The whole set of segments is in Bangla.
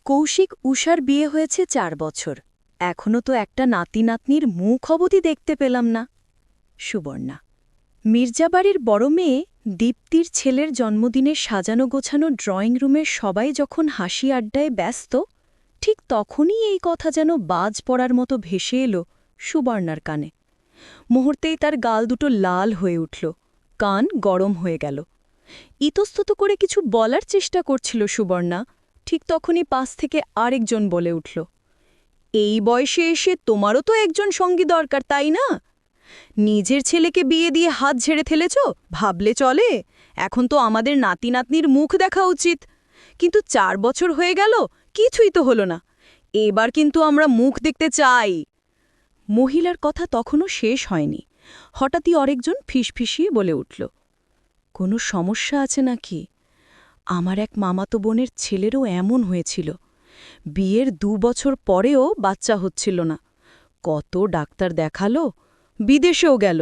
কৌশিক উষার বিয়ে হয়েছে ৪ বছর। এখনো তো একটা নাতি-নাতনির মুখ অবধি দেখতে পেলাম না। সুবর্ণা। মির্জাবাড়ির বড় মেয়ে দীপ্তির ছেলের জন্মদিনে সাজানো গোছানো ড্রয়িং রুমের সবাই যখন হাসি আড্ডায় ব্যস্ত, ঠিক তখনই এই কথা যেন বাজ পড়ার মতো ভেসে এলো সুবর্ণার কানে। মুহূর্তেই তার গাল দুটো লাল হয়ে উঠল, কান গরম হয়ে গেল। ইতস্তত করে কিছু বলার চেষ্টা করছিল সুবর্ণা, ঠিক তখনই পাশ থেকে আরেকজন বলে উঠল, এই বয়সে এসে তোমারও তো একজন সঙ্গী দরকার, তাই না? নিজের ছেলেকে বিয়ে দিয়ে হাত ঝেড়ে ফেলেছ, ভাবলে চলে? এখন তো আমাদের নাতি নাতনির মুখ দেখা উচিত। কিন্তু ৪ বছর হয়ে গেল, কিছুই তো হলো না। এবার কিন্তু আমরা মুখ দেখতে চাই। মহিলার কথা তখনও শেষ হয়নি, হঠাৎই আরেকজন ফিসফিসিয়ে বলে উঠল, কোনো সমস্যা আছে নাকি? আমার এক মামাতো বোনের ছেলেরও এমন হয়েছিল। বিয়ের ২ বছর পরেও বাচ্চা হচ্ছিল না। কত ডাক্তার দেখালো, বিদেশেও গেল,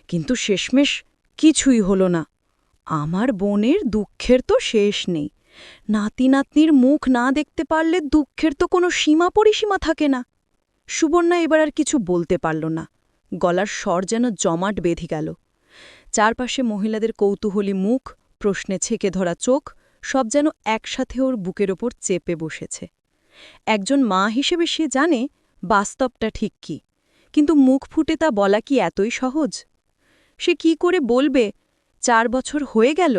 কিন্তু শেষমেশ কিছুই হলো না। আমার বোনের দুঃখের তো শেষ নেই। নাতি নাতনির মুখ না দেখতে পারলে দুঃখের তো কোনো সীমা পরিসীমা থাকে না। সুবর্ণা এবার আর কিছু বলতে পারল না, গলার স্বর যেন জমাট বেঁধে গেল। চারপাশে মহিলাদের কৌতূহলী মুখ, প্রশ্নে ছেকে ধরা চোখ, সব যেন একসাথে ওর বুকের ওপর চেপে বসেছে। একজন মা হিসেবে সে জানে বাস্তবটা ঠিক কি, কিন্তু মুখ ফুটে তা বলা কি এতই সহজ? সে কি করে বলবে ৪ বছর হয়ে গেল,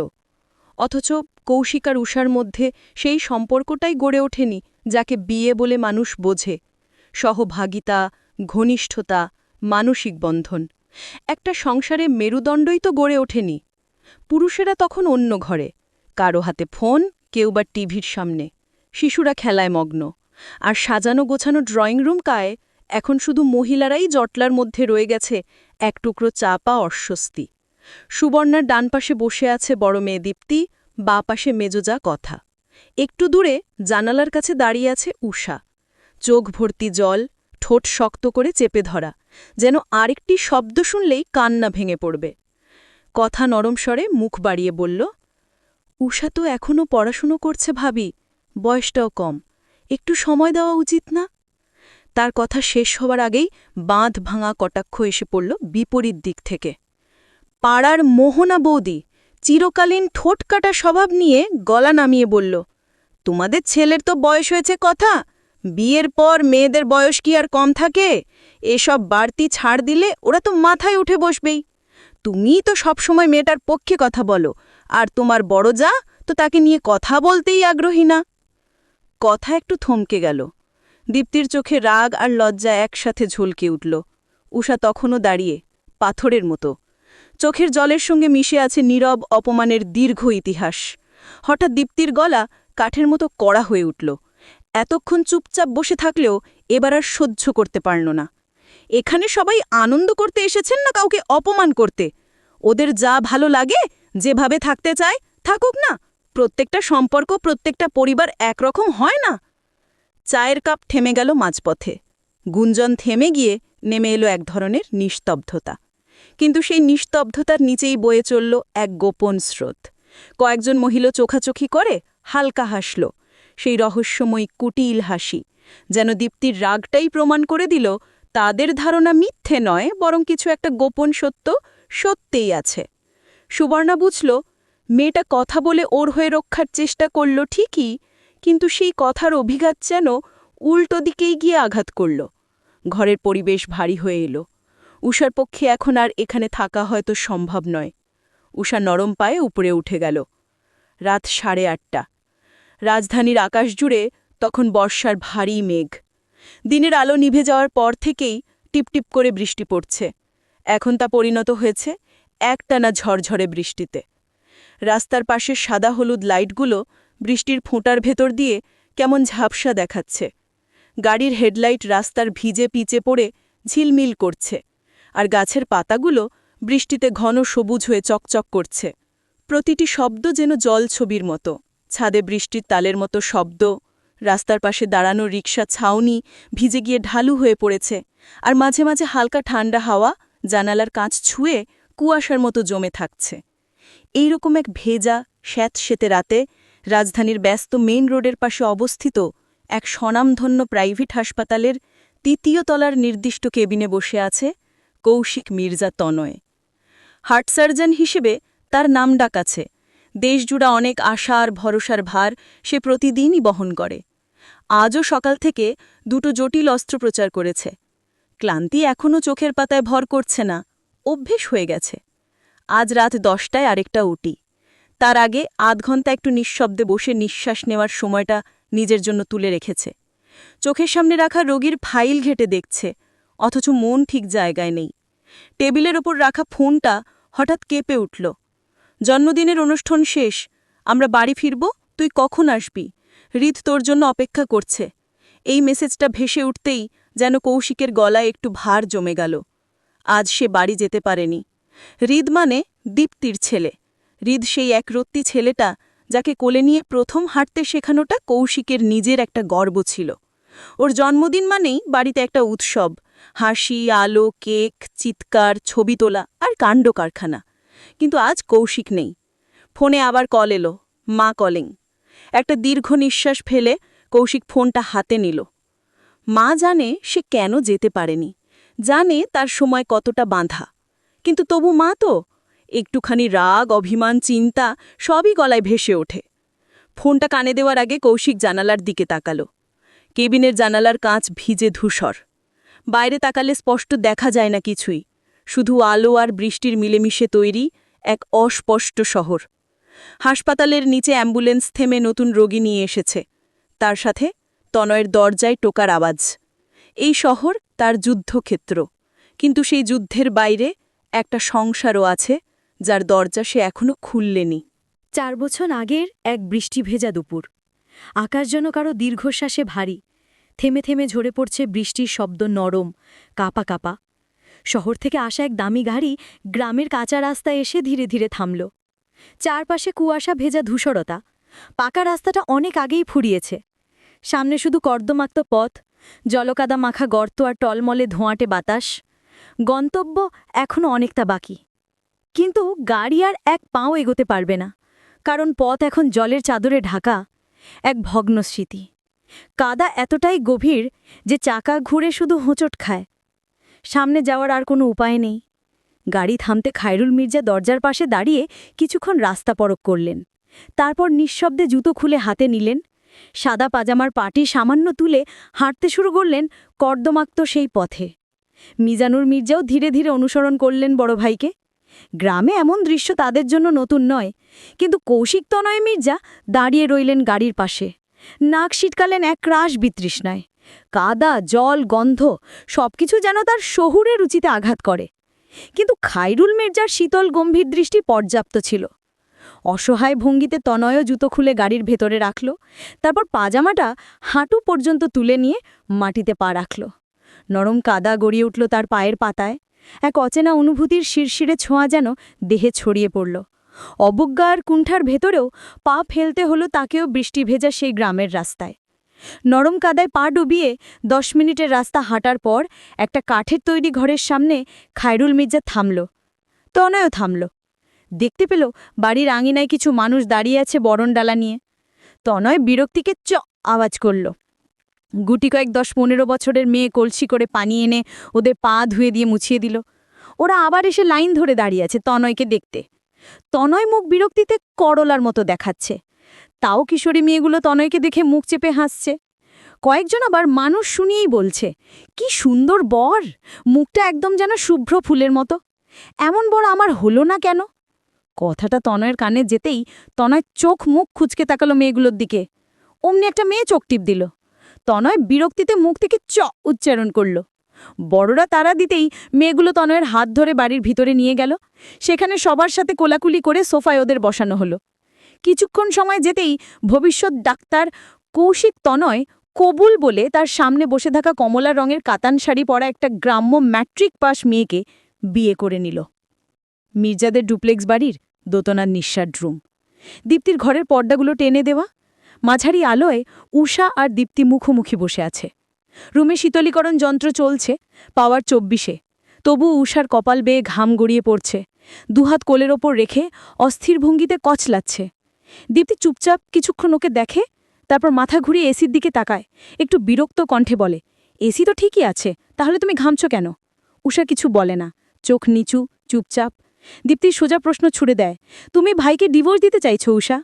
অথচ কৌশিক আর উষার মধ্যে সেই সম্পর্কটাই গড়ে ওঠেনি যাকে বিয়ে বলে মানুষ বোঝে। সহভাগিতা, ঘনিষ্ঠতা, মানসিক বন্ধন। একটা সংসারে মেরুদণ্ডই তো গড়ে ওঠেনি। পুরুষেরা তখন অন্য ঘরে, কারো হাতে ফোন, কেউ বা টিভির সামনে। শিশুরা খেলায় মগ্ন। আর সাজানো গোছানো ড্রয়িং রুম কায় এখন শুধু মহিলারাই জটলার মধ্যে রয়ে গেছে এক টুকরো চাপা অস্বস্তি। সুবর্ণার ডান পাশে বসে আছে বড় মেয়ে দীপ্তি, বাঁ পাশে মেজোজা কথা। একটু দূরে জানালার কাছে দাঁড়িয়ে আছে উষা, চোখ ভর্তি জল, ঠোঁট শক্ত করে চেপে ধরা, যেন আরেকটি শব্দ শুনলেই কান্না ভেঙে পড়বে। কথা নরম স্বরে মুখ বাড়িয়ে বলল, উষা তো এখনও পড়াশুনো করছে ভাবি, বয়সটাও কম, একটু সময় দেওয়া উচিত না? তার কথা শেষ হবার আগেই বাঁধ ভাঙা কটাক্ষ এসে পড়ল বিপরীত দিক থেকে। পাড়ার মোহনা বৌদি চিরকালীন ঠোঁটকাটা স্বভাব নিয়ে গলা নামিয়ে বলল, তোমাদের ছেলের তো বয়স হয়েছে কথা, বিয়ের পর মেয়েদের বয়স কি আর কম থাকে? এসব বাড়তি ছাড় দিলে ওরা তো মাথায় উঠে বসবেই। তুমিই তো সবসময় মেয়েটার পক্ষে কথা বলো, আর তোমার বড় যা তো তাকে নিয়ে কথা বলতেই আগ্রহী না। কথা একটু থমকে গেল। দীপ্তির চোখে রাগ আর লজ্জা একসাথে ঝলকে উঠল। উষা তখনও দাঁড়িয়ে, পাথরের মতো। চোখের জলের সঙ্গে মিশে আছে নীরব অপমানের দীর্ঘ ইতিহাস। হঠাৎ দীপ্তির গলা কাঠের মতো কড়া হয়ে উঠল। এতক্ষণ চুপচাপ বসে থাকলেও এবার আর সহ্য করতে পারল না। এখানে সবাই আনন্দ করতে এসেছেন না কাউকে অপমান করতে? ওদের যা ভালো লাগে, যেভাবে থাকতে চায় থাকুক না। প্রত্যেকটা সম্পর্ক, প্রত্যেকটা পরিবার একরকম হয় না। চায়ের কাপ থেমে গেল মাঝপথে। গুঞ্জন থেমে গিয়ে নেমে এলো এক ধরনের নিস্তব্ধতা। কিন্তু সেই নিস্তব্ধতার নিচেই বয়ে চলল এক গোপন স্রোত। কয়েকজন মহিলা চোখাচোখি করে হালকা হাসল, সেই রহস্যময়ী কুটিল হাসি, যেন দীপ্তির রাগটাই প্রমাণ করে দিল তাদের ধারণা মিথ্যে নয়, বরং কিছু একটা গোপন সত্য সত্যিই আছে। সুবর্ণা বুঝল, মেয়েটা কথা বলে ওর হয়ে রক্ষার চেষ্টা করল ঠিকই, কিন্তু সেই কথার অভিঘাত যেন উল্টো দিকেই গিয়ে আঘাত করল। ঘরের পরিবেশ ভারী হয়ে এলো। উষার পক্ষে এখন আর এখানে থাকা হয়তো সম্ভব নয়। উষা নরম পায়ে উপরে উঠে গেল। রাত 8:30। রাজধানীর আকাশ জুড়ে তখন বর্ষার ভারী মেঘ। দিনের আলো নিভে যাওয়ার পর থেকেই টিপটিপ করে বৃষ্টি পড়ছে। এখন তা পরিণত হয়েছে একটানা ঝরঝরে বৃষ্টিতে। রাস্তার পাশের সাদা হলুদ লাইটগুলো বৃষ্টির ফোঁটার ভেতর দিয়ে কেমন ঝাপসা দেখাচ্ছে। গাড়ির হেডলাইট রাস্তার ভিজে পিচে পড়ে ঝিলমিল করছে, আর গাছের পাতাগুলো বৃষ্টিতে ঘন সবুজ হয়ে চকচক করছে। প্রতিটি শব্দ যেন জলছবির মতো। ছাদে বৃষ্টির তালের মতো শব্দ, রাস্তার পাশে দাঁড়ানো রিকশা ছাউনি ভিজে গিয়ে ঢালু হয়ে পড়েছে, আর মাঝে মাঝে হালকা ঠান্ডা হাওয়া জানালার কাঁচ ছুঁয়ে কুয়াশার মতো জমে থাকছে। এইরকম এক ভেজা স্যাঁতসেঁতে রাতে রাজধানীর ব্যস্ত মেইন রোডের পাশে অবস্থিত এক স্বনামধন্য প্রাইভেট হাসপাতালের ৩য় তলার নির্দিষ্ট কেবিনে বসে আছে কৌশিক মির্জা তনয়। হার্ট সার্জন হিসেবে তার নাম ডাক আছে। দেশজুড়া অনেক আশা আর ভরসার ভার সে প্রতিদিনই বহন করে। আজও সকাল থেকে 2টো জটিল অস্ত্রোপচার করেছে। ক্লান্তি এখনও চোখের পাতায় ভর করছে না, অভ্যেস হয়ে গেছে। আজ রাত 10টায় আরেকটা উটি। তার আগে আধ ঘন্টা একটু নিঃশব্দে বসে নিঃশ্বাস নেওয়ার সময়টা নিজের জন্য তুলে রেখেছে। চোখের সামনে রাখা রোগীর ফাইল ঘেটে দেখছে, অথচ মন ঠিক জায়গায় নেই। টেবিলের ওপর রাখা ফোনটা হঠাৎ কেঁপে উঠল। জন্মদিনের অনুষ্ঠান শেষ, আমরা বাড়ি ফিরব, তুই কখন আসবি? হৃদ তোর জন্য অপেক্ষা করছে। এই মেসেজটা ভেসে উঠতেই যেন কৌশিকের গলায় একটু ভার জমে গেল। আজ সে বাড়ি যেতে পারেনি। হৃদ মানে দীপ্তির ছেলে। হৃদ সেই একরত্তি ছেলেটা যাকে কোলে নিয়ে প্রথম হাঁটতে শেখানোটা কৌশিকের নিজের একটা গর্ব ছিল। ওর জন্মদিন মানেই বাড়িতে একটা উৎসব, হাসি, আলো, কেক, চিৎকার, ছবি তোলা আর কাণ্ড কারখানা। কিন্তু আজ কৌশিক নেই। ফোনে আবার কল এলো, মা কলিং। একটা দীর্ঘ নিঃশ্বাস ফেলে কৌশিক ফোনটা হাতে নিল। মা জানে সে কেন যেতে পারেনি, জানে তার সময় কতটা বাঁধা। কিন্তু তবু মা তো, একটুখানি রাগ, অভিমান, চিন্তা সবই গলায় ভেসে ওঠে। ফোনটা কানে দেওয়ার আগে কৌশিক জানালার দিকে তাকালো। কেবিনের জানালার কাঁচ ভিজে ধূসর। বাইরে তাকালে স্পষ্ট দেখা যায় না কিছুই, শুধু আলো আর বৃষ্টির মিলেমিশে তৈরি এক অস্পষ্ট শহর। হাসপাতালের নিচে অ্যাম্বুলেন্স থেমে নতুন রোগী নিয়ে এসেছে। তার সাথে তনয়ের দরজায় টোকার আওয়াজ। এই শহর তার যুদ্ধক্ষেত্র, কিন্তু সেই যুদ্ধের বাইরে একটা সংসারও আছে, যার দরজা সে এখনো খুললেনি। 4 বছর আগের এক বৃষ্টি ভেজা দুপুর। আকাশ যেন কারো দীর্ঘশ্বাসে ভারী। থেমে থেমে ঝরে পড়ছে বৃষ্টির শব্দ, নরম, কাপা কাপা। শহর থেকে আসা এক দামি গাড়ি গ্রামের কাঁচা রাস্তায় এসে ধীরে ধীরে থামল। চারপাশে কুয়াশা ভেজা ধূসরতা। পাকা রাস্তাটা অনেক আগেই ফুরিয়েছে। সামনে শুধু কর্দমাক্ত পথ, জলকাদা মাখা গর্ত আর টলমলে ধোঁয়াটে বাতাস। গন্তব্য এখনও অনেকটা বাকি। কিন্তু গাড়ি আর এক পাও এগোতে পারবে না, কারণ পথ এখন জলের চাদরে ঢাকা। এক ভগ্ন স্মৃতি। কাদা এতটাই গভীর যে চাকা ঘুরে শুধু হোঁচট খায়। সামনে যাওয়ার আর কোনো উপায় নেই। গাড়ি থামতে খায়রুল মির্জা দরজার পাশে দাঁড়িয়ে কিছুক্ষণ রাস্তা পরখ করলেন। তারপর নিঃশব্দে জুতো খুলে হাতে নিলেন। সাদা পাজামার পাটি সামান্য তুলে হাঁটতে শুরু করলেন কর্দমাক্ত সেই পথে। মিজানুর মির্জাও ধীরে ধীরে অনুসরণ করলেন বড় ভাইকে। গ্রামে এমন দৃশ্য তাদের জন্য নতুন নয়, কিন্তু কৌশিক তনয় মির্জা দাঁড়িয়ে রইলেন গাড়ির পাশে। নাক শীতকালেন এক রাশ বিতৃষ্ণায়। কাদা, জল, গন্ধ সবকিছু যেন তার শহুরে রুচিতে আঘাত করে। কিন্তু খায়রুল মির্জার শীতল গম্ভীর দৃষ্টি পর্যাপ্ত ছিল। অসহায় ভঙ্গিতে তনয়ও জুতো খুলে গাড়ির ভেতরে রাখল। তারপর পাজামাটা হাঁটু পর্যন্ত তুলে নিয়ে মাটিতে পা রাখল। নরম কাদা গড়িয়ে উঠল তার পায়ের পাতায়। এক অচেনা অনুভূতির শিরশিরে ছোঁয়া যেন দেহে ছড়িয়ে পড়ল। অবজ্ঞা আর কুণ্ঠার ভেতরেও পা ফেলতে হলো তাকেও বৃষ্টি ভেজা সেই গ্রামের রাস্তায়। নরম কাদায় পা ডুবিয়ে 10 মিনিটের রাস্তা হাঁটার পর একটা কাঠের তৈরি ঘরের সামনে খায়রুল মির্জা থামল। তনয়ও থামল। দেখতে পেল বাড়ির আঙিনায় কিছু মানুষ দাঁড়িয়ে আছে বরণডালা নিয়ে। তনয় বিরক্তিকে আওয়াজ করল। গুটি কয়েক 10-15 বছরের মেয়ে কলসি করে পানি এনে ওদের পা ধুয়ে দিয়ে মুছিয়ে দিল। ওরা আবার এসে লাইন ধরে দাঁড়িয়ে আছে তনয়কে দেখতে। তনয় মুখ বিরক্তিতে করলার মতো দেখাচ্ছে। তাও কিশোরী মেয়েগুলো তনয়কে দেখে মুখ চেপে হাসছে। কয়েকজন আবার মানুষ শুনিয়েই বলছে, কি সুন্দর বর, মুখটা একদম যেন শুভ্র ফুলের মতো। এমন বর আমার হলো না কেন? কথাটা তনয়ের কানে যেতেই তনয় চোখ মুখ খুঁচকে তাকালো মেয়েগুলোর দিকে। অমনি একটা মেয়ে চোখ টিপ দিল। তনয় বিরক্তিতে মুখ থেকে উচ্চারণ করল। বড়রা তারা দিতেই মেয়েগুলো তনয়ের হাত ধরে বাড়ির ভিতরে নিয়ে গেল। সেখানে সবার সাথে কোলাকুলি করে সোফায় ওদের বসানো হলো। কিছুক্ষণ সময় যেতেই ভবিষ্যৎ ডাক্তার কৌশিক তনয় কবুল বলে তার সামনে বসে থাকা কমলা রঙের কাতান শাড়ি পরা একটা গ্রাম্য ম্যাট্রিক পাস মেয়েকে বিয়ে করে নিল। মির্জাদের ডুপ্লেক্স বাড়ির দোতনার নিঃশ্বাস রুম। দীপ্তির ঘরের পর্দাগুলো টেনে দেওয়া। মাঝারি আলোয় উষা আর দীপ্তি মুখোমুখি বসে আছে। রুমে শীতলীকরণ যন্ত্র চলছে, পাওয়ার 24-এ। তবু উষার কপাল বেয়ে ঘাম গড়িয়ে পড়ছে। দুহাত কোলের ওপর রেখে অস্থির ভঙ্গিতে কচলাচ্ছে। দীপ্তি চুপচাপ কিছুক্ষণ ওকে দেখে, তারপর মাথা ঘুরিয়ে এসির দিকে তাকায়, একটু বিরক্ত কণ্ঠে বলে, এসি তো ঠিকই আছে, তাহলে তুমি ঘামছো কেন? উষা কিছু বলে না, চোখ নিচু, চুপচাপ। দীপ্তি সোজা প্রশ্ন ছুড়ে দেয়, তুমি ভাইকে ডিভোর্স দিতে চাইছো উষা?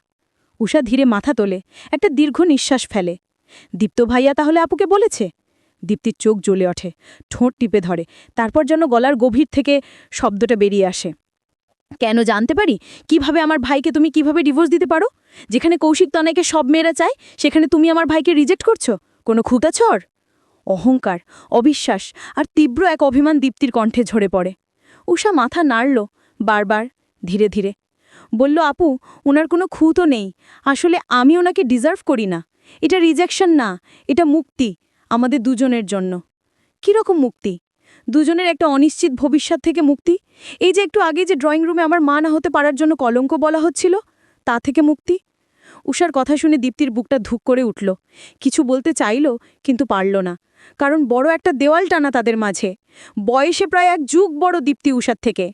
উষা ধীরে মাথা তোলে, একটা দীর্ঘ নিঃশ্বাস ফেলে। দীপ্ত ভাইয়া তাহলে আপুকে বলেছে? দীপ্তির চোখ জ্বলে ওঠে, ঠোঁট টিপে ধরে, তারপর যেন গলার গভীর থেকে শব্দটা বেরিয়ে আসে। কেন জানতে পারি কিভাবে আমার ভাইকে তুমি কিভাবে ডিভোর্স দিতে পারো? যেখানে কৌশিক তনয়কে সব মেয়েরা চায়, সেখানে তুমি আমার ভাইকে রিজেক্ট করছো? কোনো খুঁতাছর? অহংকার, অবিশ্বাস আর তীব্র এক অভিমান দীপ্তির কণ্ঠে ঝরে পড়ে। উষা মাথা নাড়ল, বারবার, ধীরে ধীরে। বলল, আপু, ওনার কোনো খুঁতো নেই। আসলে আমি ওনাকে ডিজার্ভ করি না। এটা রিজেকশন না, এটা মুক্তি, আমাদের দুজনের জন্য। কীরকম মুক্তি? দুজনের একটা অনিশ্চিত ভবিষ্যৎ থেকে মুক্তি। এই যে একটু আগে যে ড্রয়িং রুমে আমার মা না হতে পারার জন্য কলঙ্ক বলা হচ্ছিল, তা থেকে মুক্তি। উষার কথা শুনে দীপ্তির বুকটা ধুক করে উঠল। কিছু বলতে চাইল, কিন্তু পারল না, কারণ বড় একটা দেওয়াল টানা তাদের মাঝে। বয়সে প্রায় এক যুগ বড় দীপ্তি উষার থেকে।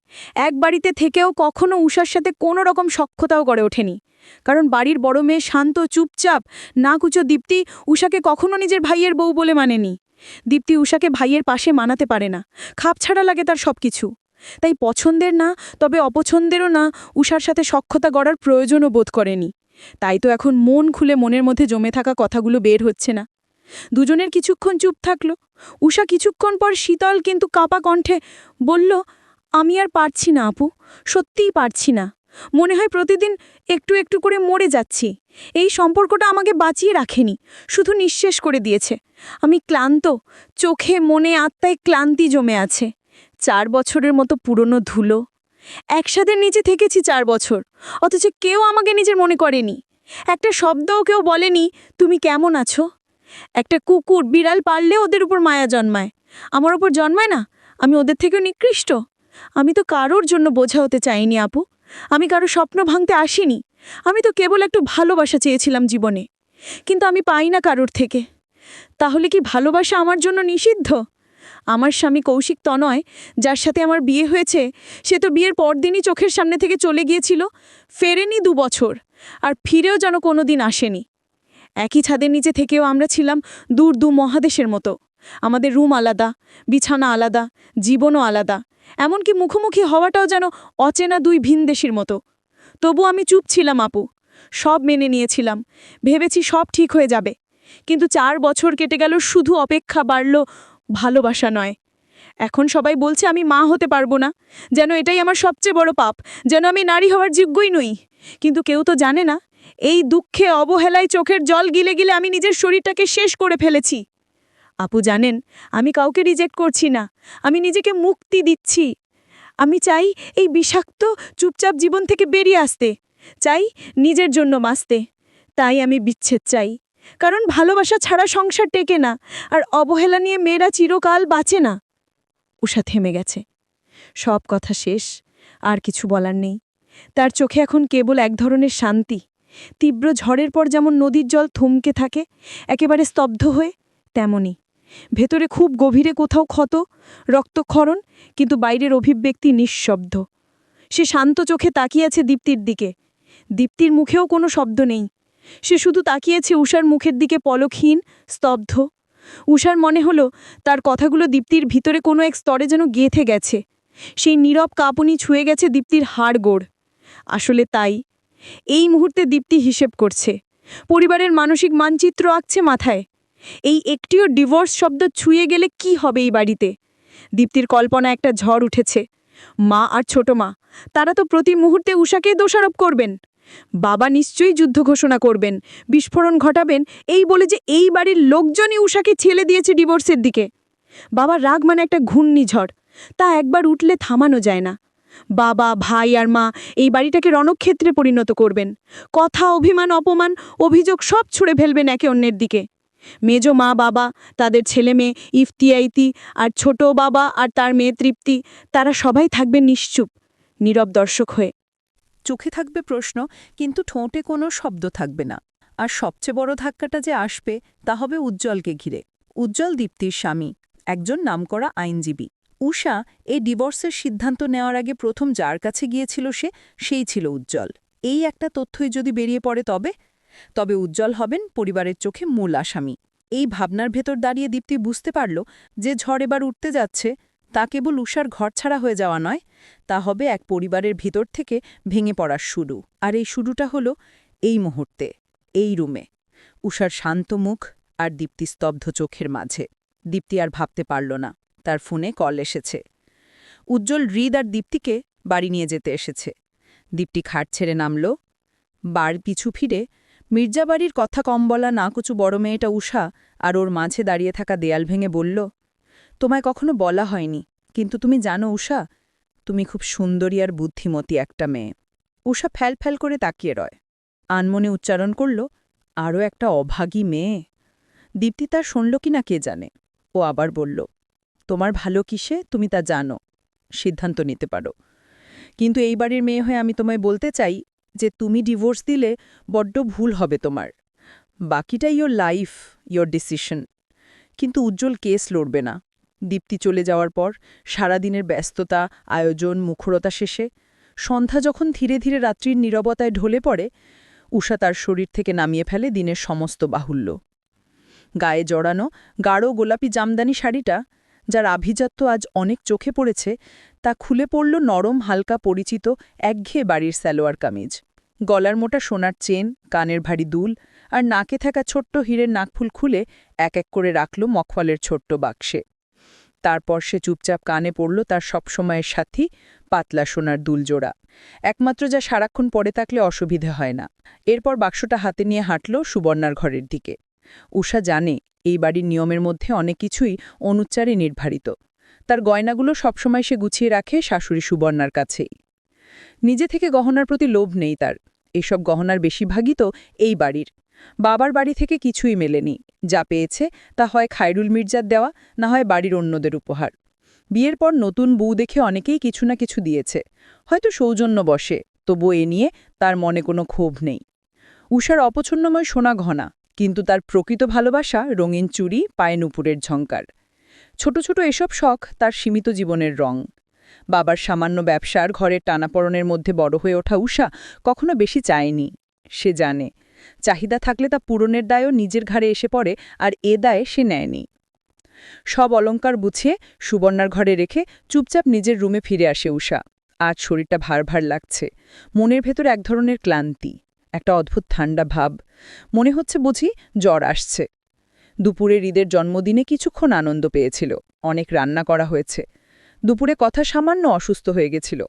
এক বাড়িতে থেকেও কখনো উষার সাথে কোনো রকম সখ্যতাও গড়ে ওঠেনি, কারণ বাড়ির বড় মেয়ে শান্ত, চুপচাপ, নাকুচো দীপ্তি উষাকে কখনো নিজের ভাইয়ের বউ বলে মানেনি। দীপ্তি উষাকে ভাইয়ের পাশে মানাতে পারে না, খাপছাড়া লাগে তার সবকিছু। তাই পছন্দের না, তবে অপছন্দেরও না, উষার সাথে সখ্যতা গড়ার প্রয়োজনও বোধ করেনি। তাই তো এখন মন খুলে মনের মধ্যে জমে থাকা কথাগুলো বের হচ্ছে না। দুজনের কিছুক্ষণ চুপ থাকল। উষা কিছুক্ষণ পর শীতল কিন্তু কাঁপা কণ্ঠে বলল, আমি আর পারছি না আপু, সত্যিই পারছি না। মনে হয় প্রতিদিন একটু একটু করে মরে যাচ্ছি। এই সম্পর্কটা আমাকে বাঁচিয়ে রাখেনি, শুধু নিঃশেষ করে দিয়েছে। আমি ক্লান্ত, চোখে মনে আত্মায় ক্লান্তি জমে আছে। 4 বছরের মতো পুরনো ধুলো। একসাথে নিচে থেকেছি 4 বছর, অথচ কেউ আমাকে নিজের মনে করেনি। একটা শব্দও কেউ বলেনি, তুমি কেমন আছো? একটা কুকুর, বিড়াল পারলে ওদের উপর মায়া জন্মায়, আমার ওপর জন্মায় না? আমি ওদের থেকেও নিকৃষ্ট? আমি তো কারোর জন্য বোঝা হতে চাইনি আপু, আমি কারো স্বপ্ন ভাঙতে আসিনি। আমি তো কেবল একটু ভালোবাসা চেয়েছিলাম জীবনে, কিন্তু আমি পাই না কারোর থেকে। তাহলে কি ভালোবাসা আমার জন্য নিষিদ্ধ? আমার স্বামী কৌশিক তনয়, যার সাথে আমার বিয়ে হয়েছে, সে তো বিয়ের পরদিনই চোখের সামনে থেকে চলে গিয়েছিল, ফেরেনি 2 বছর, আর ফিরেও যেন কোনোদিন আসেনি। একই ছাদের নিচে থেকেও আমরা ছিলাম দূর 2 মহাদেশের মতো। আমাদের রুম আলাদা, বিছানা আলাদা, জীবনও আলাদা, এমনকি মুখোমুখি হওয়াটাও যেন অচেনা 2 ভিনদেশীর মতো। তবু আমি চুপ ছিলাম আপু, সব মেনে নিয়েছিলাম, ভেবেছি সব ঠিক হয়ে যাবে। কিন্তু 4 বছর কেটে গেল, শুধু অপেক্ষা বাড়ল, ভালোবাসা নয়। এখন সবাই বলছে আমি মা হতে পারবো না, যেন এটাই আমার সবচেয়ে বড় পাপ, যেন আমি নারী হওয়ার যোগ্যই নই। কিন্তু কেউ তো জানে না, এই দুঃখে, অবহেলায় চোখের জল গিলে গিলে আমি নিজের শরীরটাকে শেষ করে ফেলেছি। আপু জানেন, আমি কাউকে রিজেক্ট করছি না, আমি নিজেকে মুক্তি দিচ্ছি। আমি চাই এই বিষাক্ত চুপচাপ জীবন থেকে বেরিয়ে আসতে, চাই নিজের জন্য বাঁচতে। তাই আমি বিচ্ছেদ চাই, কারণ ভালোবাসা ছাড়া সংসার টেকে না, আর অবহেলা নিয়ে মেয়েরা চিরকাল বাঁচে না। উষা থেমে গেছে, সব কথা শেষ, আর কিছু বলার নেই। তার চোখে এখন কেবল এক ধরনের শান্তি। তীব্র ঝড়ের পর যেমন নদীর জল থমকে থাকে একেবারে স্তব্ধ হয়ে, তেমনি ভেতরে খুব গভীরে কোথাও ক্ষত, রক্তক্ষরণ, কিন্তু বাইরের অভিব্যক্তি নিঃশব্দ। সে শান্ত চোখে তাকিয়েছে দীপ্তির দিকে। দীপ্তির মুখেও কোনো শব্দ নেই, সে শুধু তাকিয়েছে উষার মুখের দিকে, পলকহীন, স্তব্ধ। উষার মনে হলো তার কথাগুলো দীপ্তির ভিতরে কোনো এক স্তরে যেন গেঁথে গেছে। সেই নীরব কাঁপুনি ছুঁয়ে গেছে দীপ্তির হাড়গোড়। আসলে তাই এই মুহূর্তে দীপ্তি হিসেব করছে, পরিবারের মানসিক মানচিত্র আঁকছে মাথায়। এই একটিও ডিভোর্স শব্দ ছুঁয়ে গেলে কি হবে এই বাড়িতে? দীপ্তির কল্পনা একটা ঝড় উঠেছে। মা আর ছোট মা, তারা তো প্রতি মুহূর্তে উষাকেই দোষারোপ করবেন। বাবা নিশ্চয়ই যুদ্ধ ঘোষণা করবেন, বিস্ফোরণ ঘটাবেন, এই বলে যে এই বাড়ির লোকজনই উষাকে ঠেলে দিয়েছে ডিভোর্সের দিকে। বাবার রাগ মানে একটা ঘূর্ণিঝড়, তা একবার উঠলে থামানো যায় না। বাবা, ভাই আর মা এই বাড়িটাকে রণক্ষেত্রে পরিণত করবেন। কথা, অভিমান, অপমান, অভিযোগ সব ছুঁড়ে ফেলবেন একে অন্যের দিকে। মেজো মা বাবা, তাদের ছেলে মেয়ে ইফতিয়াইতি, আর ছোট বাবা আর তার মেয়ে তৃপ্তি, তারা সবাই থাকবে নিশ্চুপ, নীরব দর্শক হয়ে। চোখে থাকবে প্রশ্ন, কিন্তু ঠোঁটে কোনো শব্দ থাকবে না। আর সবচেয়ে বড় ধাক্কাটা যে আসবে, তা হবে উজ্জ্বলকে ঘিরে। উজ্জ্বল দীপ্তির স্বামী, একজন নামকরা আইনজীবী। উষা এই ডিভোর্সের সিদ্ধান্ত নেওয়ার আগে প্রথম যার কাছে গিয়েছিল সেই ছিল উজ্জ্বল। এই একটা তথ্যই যদি বেরিয়ে পড়ে, তবে তবে উজ্জ্বল হবেন পরিবারের চোখে মূল আসামি। এই ভাবনার ভেতর দাঁড়িয়ে দীপ্তি বুঝতে পারল যে ঝড় এবার উঠতে যাচ্ছে তা কেবল উষার ঘরছাড়া হয়ে যাওয়া নয়, তা হবে এক পরিবারের ভিতর থেকে ভেঙে পড়ার শুরু। আর এই শুরুটা হলো এই মুহূর্তে, এই রুমে, উষার শান্ত মুখ আর দীপ্তি স্তব্ধ চোখের মাঝে। দীপ্তি আর ভাবতে পারল না, তার ফোনে কল এসেছে। উজ্জ্বল হৃদ আর দীপ্তিকে বাড়ি নিয়ে যেতে এসেছে। দীপ্তি খাট ছেড়ে নামল। বার পিছু ফিরে মির্জাবাড়ির কথা কম বলা নাকুচু বড় মেয়েটা উষা আর ওর মাঝে দাঁড়িয়ে থাকা দেয়াল ভেঙে বলল, তোমায় কখনো বলা হয়নি, কিন্তু তুমি জানো উষা, তুমি খুব সুন্দরী আর বুদ্ধিমতী একটা মেয়ে। উষা ফ্যাল করে তাকিয়ে রয়, আনমনে উচ্চারণ করল, আরও একটা অভাগী মেয়ে। দীপ্তি তার শুনল কিনা কে জানে। ও আবার বলল, তোমার ভালো কিসে তুমি তা জানো, সিদ্ধান্ত নিতে পারো। কিন্তু এই বাড়ির মেয়ে হয়ে আমি তোমায় বলতে চাই যে তুমি ডিভোর্স দিলে বড্ড ভুল হবে তোমার। বাকিটা ইয়োর লাইফ, ইয়োর ডিসিশন। কিন্তু উজ্জ্বল কেস লড়বে না। দীপ্তি চলে যাওয়ার পর সারাদিনের ব্যস্ততা, আয়োজন, মুখরতা শেষে সন্ধ্যা যখন ধীরে ধীরে রাত্রির নীরবতায় ঢলে পড়ে, উষা তার শরীর থেকে নামিয়ে ফেলে দিনের সমস্ত বাহুল্য। গায়ে জড়ানো গাঢ় গোলাপি জামদানি শাড়িটা, যার আভিজাত্য আজ অনেক চোখে পড়েছে, তা খুলে পড়ল নরম হালকা পরিচিত একঘেয়ে বাড়ির সালোয়ার কামিজ। গলার মোটা সোনার চেন, কানের ভারী দুল আর নাকে থাকা ছোট্ট হীরের নাকফুল খুলে এক এক করে রাখল মখফলের ছোট্ট বাক্সে। তারপর সে চুপচাপ কানে পড়ল তার সবসময়ের সাথী পাতলা সোনার দুলজোড়া, একমাত্র যা সারাক্ষণ পড়ে থাকলে অসুবিধে হয় না। এরপর বাক্সটা হাতে নিয়ে হাঁটল সুবর্ণার ঘরের দিকে। উষা জানে এই বাড়ির নিয়মের মধ্যে অনেক কিছুই অনুচ্চারে নির্ধারিত। তার গয়নাগুলো সবসময় সে গুছিয়ে রাখে শাশুড়ি সুবর্ণার কাছেই। নিজে থেকে গহনার প্রতি লোভ নেই তার, এসব গহনার বেশিরভাগই তো এই বাড়ির। বাবার বাড়ি থেকে কিছুই মেলেনি, যা পেয়েছে তা হয় খায়রুল মির্জার দেওয়া, না হয় বাড়ির অন্যদের উপহার। বিয়ের পর নতুন বউ দেখে অনেকেই কিছু না কিছু দিয়েছে, হয়তো সৌজন্য বসে, তবু এ নিয়ে তার মনে কোনো ক্ষোভ নেই। উষার অপছন্দময় সোনা ঘনা, কিন্তু তার প্রকৃত ভালোবাসা রঙিন চুড়ি, পায়ে নুপুরের ঝঙ্কার। ছোট ছোট এসব শখ তার সীমিত জীবনের রং। বাবার সামান্য ব্যবসার ঘরের টানাপড়নের মধ্যে বড় হয়ে ওঠা উষা কখনো বেশি চায়নি। সে জানে চাহিদা থাকলে তা পূরণের দায়ও নিজের ঘাড়ে এসে পড়ে, আর এ দায় সে নেয়নি। সব অলংকার গুছিয়ে সুবর্ণার ঘরে রেখে চুপচাপ নিজের রুমে ফিরে আসে উষা। আজ শরীরটা ভার ভার লাগছে, মনের ভেতর এক ধরনের ক্লান্তি, একটা অদ্ভুত ঠান্ডা ভাব। মনে হচ্ছে বুঝি জ্বর আসছে। দুপুরের ঈদের জন্মদিনে কিছুক্ষণ আনন্দ পেয়েছিল, অনেক রান্না করা হয়েছে। দুপুরে কথা সামান্য অসুস্থ হয়ে গেছিল।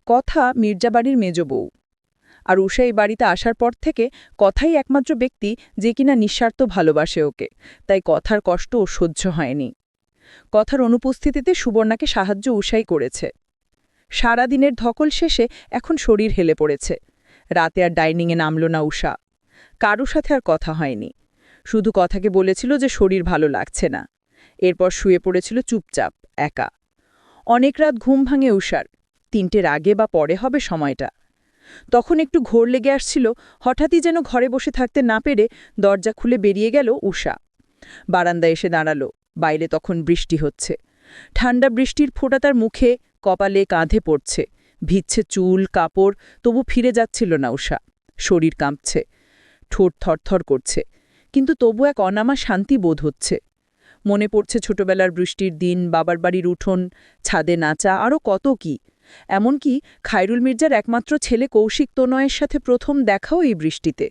কথা মির্জাবাড়ির মেজ বউ। আর উষা এই বাড়িতে আসার পর থেকে কথাই একমাত্র ব্যক্তি যে কিনা নিঃস্বার্থ ভালোবাসে ওকে, তাই কথার কষ্ট ও সহ্য হয়নি। কথার অনুপস্থিতিতে সুবর্ণাকে সাহায্য উষাই করেছে। সারা দিনের ধকল শেষে এখন শরীর হেলে পড়েছে। রাতে আর ডাইনিংয়ে নামল না উষা। কারো সাথে আর কথা হয়নি, শুধু কথাকে বলেছিল যে শরীর ভালো লাগছে না। এরপর শুয়ে পড়েছিল চুপচাপ, একা। অনেক রাত ঘুম ভাঙে উষার, ৩টের আগে বা পরে হবে সময়টা। তখন একটু ঘোর লেগে আসছিল, হঠাৎই যেন ঘরে বসে থাকতে না পেরে দরজা খুলে বেরিয়ে গেল উষা। বারান্দায় এসে দাঁড়াল। বাইরে তখন বৃষ্টি হচ্ছে। ঠান্ডা বৃষ্টির ফোঁটা তার মুখে, কপালে, কাঁধে পড়ছে। ভিজছে চুল, কাপড়, তবু ফিরে যাচ্ছিল না উষা। শরীর কাঁপছে, ঠোঁট থরথর করছে, কিন্তু তবু এক অনামা শান্তি বোধ হচ্ছে। মনে পড়ছে ছোটবেলার বৃষ্টির দিন, বাবার বাড়ির উঠোন, ছাদে নাচা, আরও কত কি। এমনকি খায়রুল মির্জার একমাত্র ছেলে কৌশিক তনয়ের সাথে প্রথম দেখাও এই বৃষ্টিতে।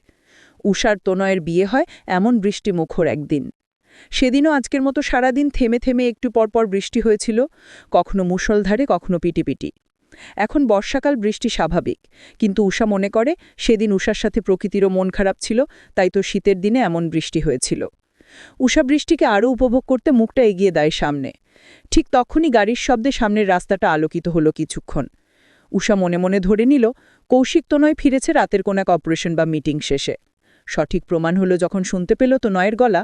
উষার তনয়ের বিয়ে হয় এমন বৃষ্টিমুখর একদিন। সেদিনও আজকের মতো সারাদিন থেমে থেমে একটু পরপর বৃষ্টি হয়েছিল, কখনো মুষলধারে, কখনো পিটিপিটি। এখন বর্ষাকাল, বৃষ্টি স্বাভাবিক, কিন্তু উষা মনে করে সেদিন উষার সাথে প্রকৃতিরও মন খারাপ ছিল, তাই তো শীতের দিনে এমন বৃষ্টি হয়েছিল। উষা বৃষ্টিকে আরও উপভোগ করতে মুখটা এগিয়ে দেয় সামনে। ঠিক তখনই গাড়ির শব্দে সামনের রাস্তাটা আলোকিত হলো কিছুক্ষণ। উষা মনে মনে ধরে নিল কৌশিক তনয় ফিরেছে রাতের কোনো এক অপারেশন বা মিটিং শেষে। সঠিক প্রমাণ হলো যখন শুনতে পেল তনয়ের গলা,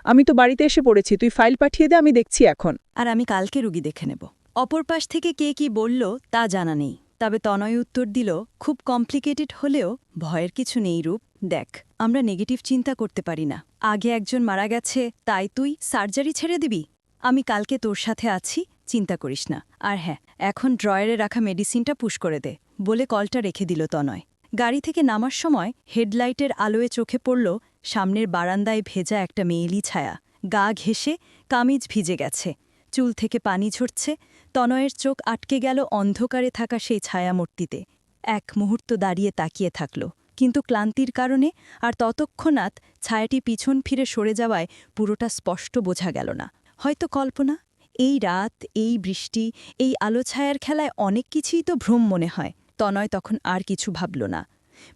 আমি তো বাড়িতে এসে পড়েছি, তুই ফাইল পাঠিয়ে দে, আমি দেখছি এখন। আর আমি কালকে রুগী দেখে নেব। অপর পাশ থেকে কে কি বলল তা জানা নেই, তবে তনয় উত্তর দিল, খুব কমপ্লিকেটেড হলেও ভয়ের কিছু নেই রূপ। দেখ, আমরা নেগেটিভ চিন্তা করতে পারি না। আগে একজন মারা গেছে, তাই তুই সার্জারি ছেড়ে দিবি? আমি কালকে তোর সাথে আছি, চিন্তা করিস না। আর হ্যাঁ, এখন ড্রয়ারে রাখা মেডিসিনটা পুশ করে দে, বলে কলটা রেখে দিল তনয়। গাড়ি থেকে নামার সময় হেডলাইটের আলোয় চোখে পড়ল সামনের বারান্দায় ভেজা একটা মেয়েলি ছায়া। গা ঘেঁষে কামিজ ভিজে গেছে, চুল থেকে পানি ঝরছে। তনয়ের চোখ আটকে গেল অন্ধকারে থাকা সেই ছায়ামূর্তিতে। এক মুহূর্ত দাঁড়িয়ে তাকিয়ে থাকল, কিন্তু ক্লান্তির কারণে আর ততক্ষণাৎ ছায়াটি পিছন ফিরে সরে যাওয়ায় পুরোটা স্পষ্ট বোঝা গেল না। হয়তো কল্পনা। এই রাত, এই বৃষ্টি, এই আলো ছায়ার খেলায় অনেক কিছুই তো ভ্রম মনে হয়। তনয় তখন আর কিছু ভাবল না।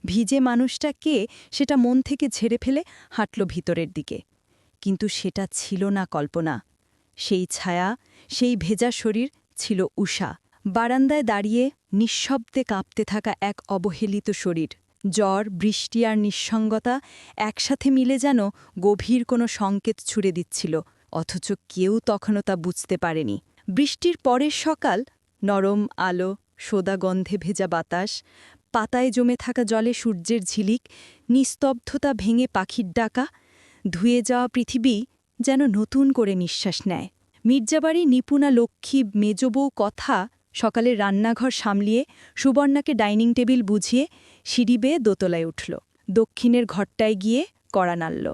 ভিজে মানুষটা কে সেটা মন থেকে ঝেড়ে ফেলে হাঁটল ভিতরের দিকে। কিন্তু সেটা ছিল না কল্পনা। সেই ছায়া, সেই ভেজা শরীর ছিল উষা। বারান্দায় দাঁড়িয়ে নিঃশব্দে কাঁপতে থাকা এক অবহেলিত শরীর। জ্বর, বৃষ্টি আর নিঃসঙ্গতা একসাথে মিলে যেন গভীর কোনো সংকেত ছুড়ে দিচ্ছিল, অথচ কেউ তখনও তা বুঝতে পারেনি। বৃষ্টির পরের সকাল, নরম আলো, সোদা গন্ধে ভেজা বাতাস, পাতায় জমে থাকা জলে সূর্যের ঝিলিক, নিস্তব্ধতা ভেঙে পাখির ডাকা, ধুয়ে যাওয়া পৃথিবী যেন নতুন করে নিঃশ্বাস নেয়। মির্জাবাড়ি নিপুণা লক্ষ্মী মেজবউ কথা সকালে রান্নাঘর সামলিয়ে সুবর্ণাকে ডাইনিং টেবিল বুঝিয়ে সিঁড়ি বেয়ে দোতলায় উঠল। দক্ষিণের ঘরটায় গিয়ে কড়া নাড়ল।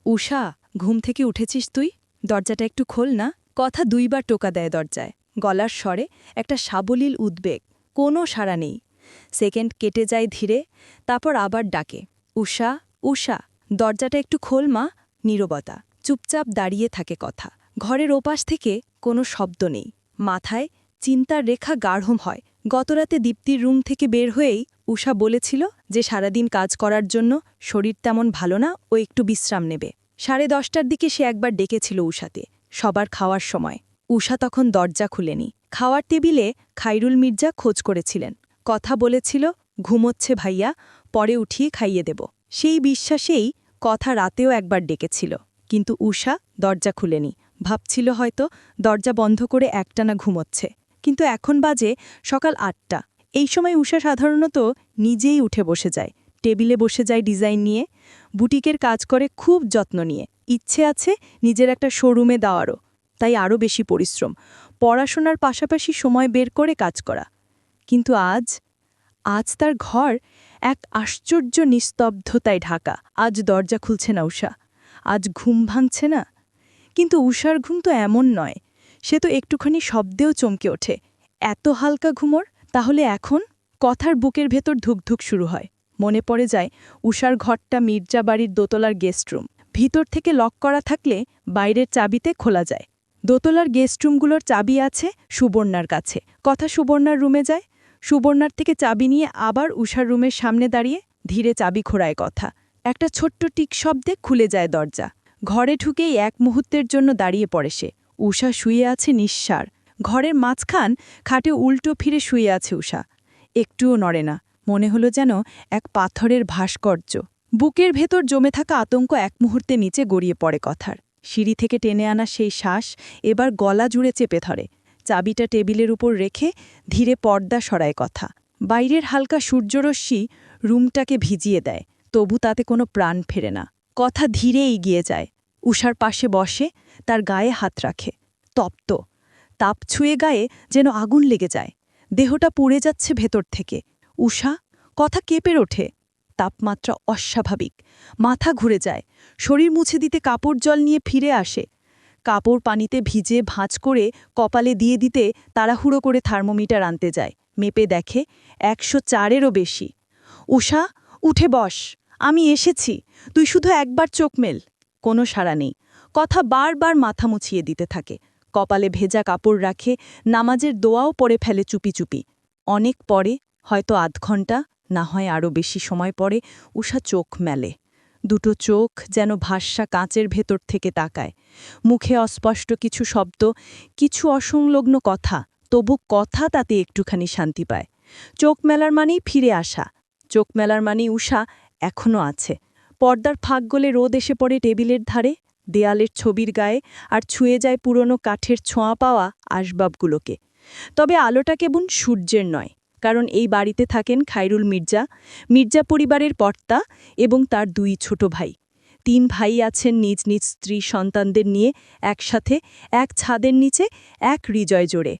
উষা, ঘুম থেকে উঠেছিস তুই? দরজাটা একটু খোল না। কথা দুইবার টোকা দেয় দরজায়, গলার স্বরে একটা সাবলীল উদ্বেগ। কোনো সাড়া নেই। সেকেন্ড কেটে যায় ধীরে, তারপর আবার ডাকে, উষা, উষা, দরজাটা একটু খোল মা। নীরবতা। চুপচাপ দাঁড়িয়ে থাকে কথা। ঘরের ওপাশ থেকে কোনো শব্দ নেই। মাথায় চিন্তার রেখা গাঢ় হয়। গতরাতে দীপ্তির রুম থেকে বের হয়েই উষা বলেছিল যে সারাদিন কাজ করার জন্য শরীর তেমন ভালো না, ও একটু বিশ্রাম নেবে। 10:30টার দিকে সে একবার ডেকেছিল উষাতে, সবার খাওয়ার সময়। উষা তখন দরজা খুলেনি। খাওয়ার টেবিলে খাইরুল মির্জা খোঁজ করেছিলেন। কথা বলেছিল, ঘুমোচ্ছে ভাইয়া, পরে উঠিয়ে খাইয়ে দেব। সেই বিশ্বাসেই কথা রাতেও একবার ডেকেছিল, কিন্তু উষা দরজা খুলেনি। ভাবছিল হয়তো দরজা বন্ধ করে একটানা ঘুমোচ্ছে। কিন্তু এখন বাজে সকাল 8টা। এই সময় উষা সাধারণত নিজেই উঠে বসে যায়, টেবিলে বসে যায় ডিজাইন নিয়ে, বুটিকের কাজ করে খুব যত্ন নিয়ে। ইচ্ছে আছে নিজের একটা শোরুমে দেওয়ারও, তাই আরও বেশি পরিশ্রম, পড়াশোনার পাশাপাশি সময় বের করে কাজ করা। কিন্তু আজ তার ঘর এক আশ্চর্য নিস্তব্ধতায় ঢাকা। আজ দরজা খুলছে না উষা, আজ ঘুম ভাঙছে না। কিন্তু উষার ঘুম তো এমন নয়, সে তো একটুখানি শব্দেও চমকে ওঠে। এত হালকা ঘুমোর। তাহলে এখন কথার বুকের ভেতর ধুকধুক শুরু হয়। মনে পড়ে যায় উষার ঘরটা মির্জা বাড়ির দোতলার গেস্টরুম। ভিতর থেকে লক করা থাকলে বাইরের চাবিতে খোলা যায়। দোতলার গেস্টরুমগুলোর চাবি আছে সুবর্ণার কাছে। কথা সুবর্ণার রুমে যায়, সুবর্ণার থেকে চাবি নিয়ে আবার উষার রুমের সামনে দাঁড়িয়ে ধীরে চাবি খোড়ায় কথা। একটা ছোট্ট টিক শব্দে খুলে যায় দরজা। ঘরে ঢুকেই এক মুহূর্তের জন্য দাঁড়িয়ে পড়ে সে। উষা শুয়ে আছে নিঃসার। ঘরের মাঝখান খাটে উল্টো ফিরে শুয়ে আছে উষা। একটুও নড়ে না, মনে হলো যেন এক পাথরের ভাস্কর্য। বুকের ভেতর জমে থাকা আতঙ্ক এক মুহূর্তে নিচে গড়িয়ে পড়ে কথার। সিঁড়ি থেকে টেনে আনা সেই শ্বাস এবার গলা জুড়ে চেপে ধরে। চাবিটা টেবিলের উপর রেখে ধীরে পর্দা সরায় কথা। বাইরের হালকা সূর্যরশ্মি রুমটাকে ভিজিয়ে দেয়, তবু তাতে কোনো প্রাণ ফেরে না। কথা ধীরে এগিয়ে যায়, উষার পাশে বসে, তার গায়ে হাত রাখে। তপ্ত, তাপ ছুঁয়ে গায়ে যেন আগুন লেগে যায়। দেহটা পুড়ে যাচ্ছে ভেতর থেকে। উষা, কথা কেঁপে ওঠে। তাপমাত্রা অস্বাভাবিক, মাথা ঘুরে যায়। শরীর মুছে দিতে কাপড় জল নিয়ে ফিরে আসে। কাপড় পানিতে ভিজে ভাঁজ করে কপালে দিয়ে দিতে তাড়াহুড়ো করে থার্মোমিটার আনতে যায়। মেপে দেখে 104-এরও বেশি। উষা, উঠে বস, আমি এসেছি, তুই শুধু একবার চোখ মেল। কোনো সাড়া নেই। কথা বারবার মাথা মুছিয়ে দিতে থাকে, কপালে ভেজা কাপড় রাখে, নামাজের দোয়াও পড়ে ফেলে চুপি চুপি। অনেক পরে, হয়তো আধ ঘণ্টা, না হয় আরও বেশি সময় পরে, উষা চোখ মেলে। দুটো চোখ যেন ভাস্যা কাঁচের ভেতর থেকে তাকায়। মুখে অস্পষ্ট কিছু শব্দ, কিছু অসংলগ্ন কথা, তবু কথা তাতে একটুখানি শান্তি পায়। চোখ মেলার মানেই ফিরে আসা। চোখ মেলার মানেই উষা এখনও আছে। পর্দার ফাঁক গলে রোদ এসে পড়ে টেবিলের ধারে, দেয়ালের ছবির গায়ে, আর ছুঁয়ে যায় পুরনো কাঠের ছোঁয়া পাওয়া আসবাবগুলোকে। তবে আলোটা কেবল সূর্যের নয়, কারণ এই বাড়িতে থাকেন খাইরুল মির্জা, মির্জা পরিবারের কর্তা, এবং তার 2 ছোট ভাই। 3 ভাই আছেন নিজ নিজ স্ত্রী সন্তানদের নিয়ে একসাথে এক ছাদের নিচে এক হৃদয় জোড়ে।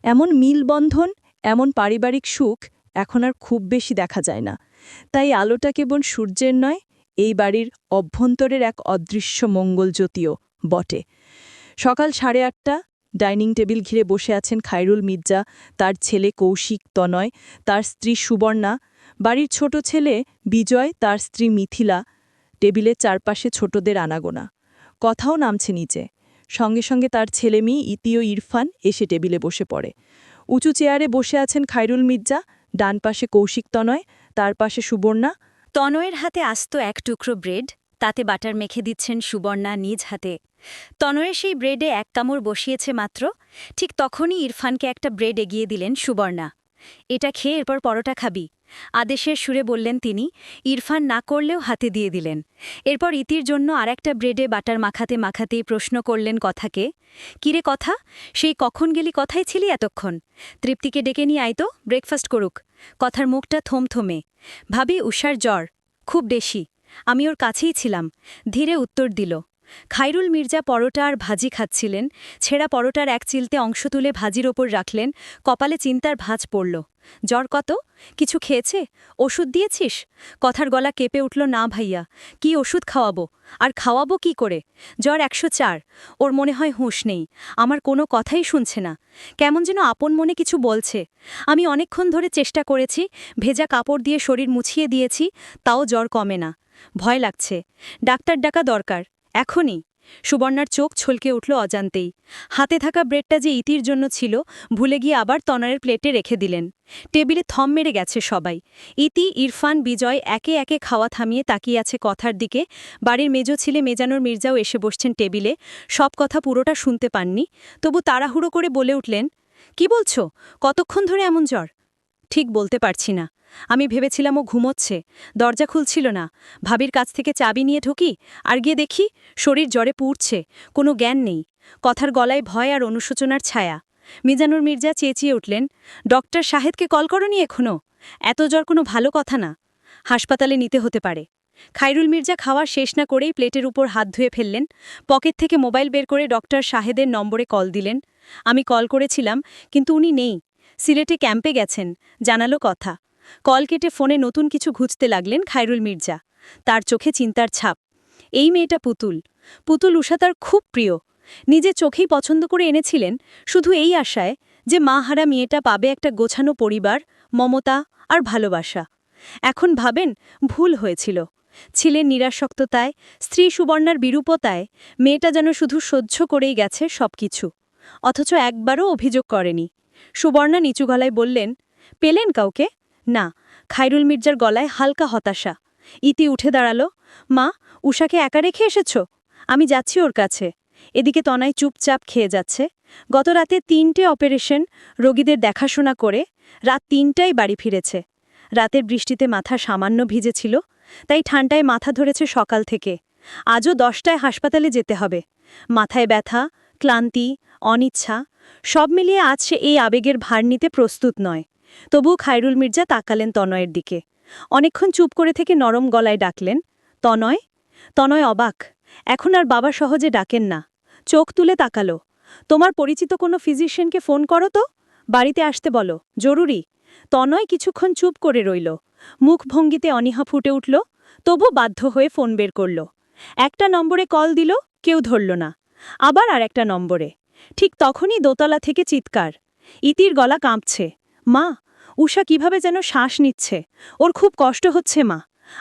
এমন মিলবন্ধন, এমন পারিবারিক সুখ এখন আর খুব বেশি দেখা যায় না, তাই আলোটা কেবল সূর্যের নয়, এই বাড়ির অভ্যন্তরের এক অদৃশ্য মঙ্গল জ্যোতিও বটে। সকাল 8:30, ডাইনিং টেবিল ঘিরে বসে আছেন খায়রুল মির্জা, তার ছেলে কৌশিক, তনয়, তার স্ত্রী সুবর্ণা, বাড়ির ছোট ছেলে বিজয়, তার স্ত্রী মিথিলা। টেবিলের চারপাশে ছোটদের আনাগোনা, কথাও নামছে নিচে। সঙ্গে সঙ্গে তার ছেলে মেয়ে ইতি ও ইরফান এসে টেবিলে বসে পড়ে। উঁচু চেয়ারে বসে আছেন খায়রুল মির্জা, ডান পাশে কৌশিক, তনয়, তার পাশে সুবর্ণা। তনয়ের হাতে আস্ত এক টুকরো ব্রেড, তাতে বাটার মেখে দিচ্ছেন সুবর্ণা নিজ হাতে। তনয়ের সেই ব্রেডে এক কামড় বসিয়েছে মাত্র, ঠিক তখনই ইরফানকে একটা ব্রেড এগিয়ে দিলেন সুবর্ণা। এটা খেয়ে এরপর পরোটা খাবি, আদেশের সুরে বললেন তিনি। ইরফান না করলেও হাতে দিয়ে দিলেন। এরপর ইতির জন্য আরেকটা ব্রেডে বাটার মাখাতে মাখাতেই প্রশ্ন করলেন কথাকে, কিরে কথা, সেই কখন গেলি, কথাই ছিলি এতক্ষণ? তৃপ্তিকে ডেকে নিয়ে আয় তো, ব্রেকফাস্ট করুক। কথার মুখটা থমথমে। ভাবি উষার জ্বর খুব বেশি, আমি ওর কাছেই ছিলাম, ধীরে উত্তর দিল। খায়রুল মির্জা পরোটা আর ভাজি খাচ্ছিলেন, ছেঁড়া পরোটার এক চিলতে অংশ তুলে ভাজির ওপর রাখলেন, কপালে চিন্তার ভাঁজ পড়ল। জ্বর কত? কিছু খেয়েছে? ওষুধ দিয়েছিস? কথার গলা কেঁপে উঠল, না ভাইয়া, কি ওষুধ খাওয়াবো, আর খাওয়াবো কি করে? জ্বর 104, ওর মনে হয় হুঁশ নেই, আমার কোনো কথাই শুনছে না, কেমন যেন আপন মনে কিছু বলছে। আমি অনেকক্ষণ ধরে চেষ্টা করেছি, ভেজা কাপড় দিয়ে শরীর মুছিয়ে দিয়েছি, তাও জ্বর কমে না। ভয় লাগছে, ডাক্তার ডাকা দরকার, এখনই। সুবর্ণার চোখ ছলকে উঠল অজান্তেই। হাতে থাকা ব্রেডটা যে ইতির জন্য ছিল, ভুলে গিয়ে আবার তনয়ের প্লেটে রেখে দিলেন। টেবিলে থম মেরে গেছে সবাই। ইতি, ইরফান, বিজয় একে একে খাওয়া থামিয়ে তাকিয়ে আছে কথার দিকে। বাড়ির মেজো ছেলে মেজানুর মির্জাও এসে বসছেন টেবিলে। সব কথা পুরোটা শুনতে পাননি, তবু তাড়াহুড়ো করে বলে উঠলেন, কি বলছো, কতক্ষণ ধরে এমন জ্বর? ঠিক বলতে পারছি না, আমি ভেবেছিলাম ও ঘুমোচ্ছে, দরজা খুলছিল না, ভাবির কাছ থেকে চাবি নিয়ে ঢুকি, আর গিয়ে দেখি শরীর জ্বরে পুড়ছে, কোনো জ্ঞান নেই। কথার গলায় ভয় আর অনুশোচনার ছায়া। মিজানুর মির্জা চেঁচিয়ে উঠলেন, ডক্টর শাহেদকে কল করনি এখনো? এত জ্বর কোনো ভালো কথা না, হাসপাতালে নিতে হতে পারে। খায়রুল মির্জা খাওয়ার শেষ না করেই প্লেটের উপর হাত ধুয়ে ফেললেন, পকেট থেকে মোবাইল বের করে ডক্টর শাহেদের নম্বরে কল দিলেন। আমি কল করেছিলাম, কিন্তু উনি নেই, সিলেটে ক্যাম্পে গেছেন, জানালো কথা। কল কেটে ফোনে নতুন কিছু খুঁজতে লাগলেন খায়রুল মির্জা। তার চোখে চিন্তার ছাপ। এই মেয়েটা পুতুল, পুতুল উষা তার খুব প্রিয়, নিজে চোখেই পছন্দ করে এনেছিলেন, শুধু এই আশায় যে মা হারা মেয়েটা পাবে একটা গোছানো পরিবার, মমতা আর ভালোবাসা। এখন ভাবেন, ভুল হয়েছিল। ছিলেন নিরাসক্ততায়, স্ত্রী সুবর্ণার বিরূপতায়, মেয়েটা যেন শুধু সহ্য করেই গেছে সবকিছু, অথচ একবারও অভিযোগ করেনি। সুবর্ণা নিচু গলায় বললেন, পেলেন কাউকে? না। খায়রুল মির্জার গলায় হালকা হতাশা। ইতি উঠে দাঁড়ালো, মা, উষাকে একা রেখে এসেছ? আমি যাচ্ছি ওর কাছে। এদিকে তনয় চুপচাপ খেয়ে যাচ্ছে। গত রাতে 3টে অপারেশন, রোগীদের দেখাশোনা করে রাত 3টায় বাড়ি ফিরেছে। রাতের বৃষ্টিতে মাথা সামান্য ভিজেছিল, তাই ঠান্ডায় মাথা ধরেছে সকাল থেকে। আজও 10টায় হাসপাতালে যেতে হবে। মাথায় ব্যথা, ক্লান্তি, অনিচ্ছা, সব মিলিয়ে আজ সে এই আবেগের ভার নিতে প্রস্তুত নয়। তবু খায়রুল মির্জা তাকালেন তনয়ের দিকে। অনেকক্ষণ চুপ করে থেকে নরম গলায় ডাকলেন, তনয়। তনয় অবাক, এখন আর বাবা সহজে ডাকেন না। চোখ তুলে তাকালো, তোমার পরিচিত কোনো ফিজিশিয়ানকে ফোন করো তো, বাড়িতে আসতে বলো, জরুরি। তনয় কিছুক্ষণ চুপ করে রইল, মুখভঙ্গিতে অনীহা ফুটে উঠল, তবু বাধ্য হয়ে ফোন বের করল। একটা নম্বরে কল দিল, কেউ ধরল না। আবার আর একটা নম্বরে। ঠিক তখনই দোতলা থেকে চিৎকার। ইতির গলা কাঁপছে, মা, উষা কিভাবে যেন শ্বাস নিচ্ছে, ওর খুব কষ্ট হচ্ছে মা,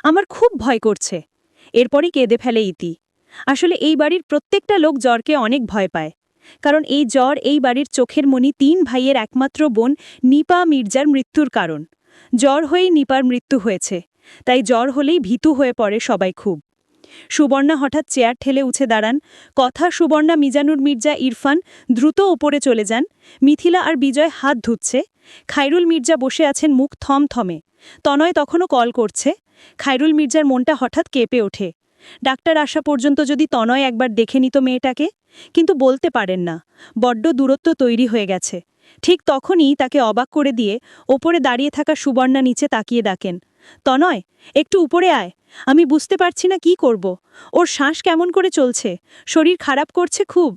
আমার খুব ভয় করছে। এরপরই কেঁদে ফেলে ইতি। আসলে এই বাড়ির প্রত্যেকটা লোক জ্বরকে অনেক ভয় পায়, কারণ এই জ্বর এই বাড়ির চোখের মণি 3 ভাইয়ের একমাত্র বোন নিপা মির্জার মৃত্যুর কারণ। জ্বর হয়েই নিপার মৃত্যু হয়েছে, তাই জ্বর হলেই ভীতু হয়ে পড়ে সবাই খুব। সুবর্ণা হঠাৎ চেয়ার ঠেলে উঠে দাঁড়ান। কথা সুবর্ণা, মিজানুর মির্জা, ইরফান দ্রুত ওপরে চলে যান। মিথিলা আর বিজয় হাত ধুচ্ছে। খায়রুল মির্জা বসে আছেন মুখ থমথমে। তনয় তখনও কল করছে। খায়রুল মির্জার মনটা হঠাৎ কেঁপে ওঠে। ডাক্তার আসা পর্যন্ত যদি তনয় একবার দেখে নিত মেয়েটাকে, কিন্তু বলতে পারেন না, বড্ড দূরত্ব তৈরি হয়ে গেছে। ঠিক তখনই তাকে অবাক করে দিয়ে ওপরে দাঁড়িয়ে থাকা সুবর্ণা নিচে তাকিয়ে ডাকেন, তনয়, একটু উপরে আয়, আমি বুঝতে পারছি না কি করব, ওর শ্বাস কেমন করে চলছে, শরীর খারাপ করছে খুব।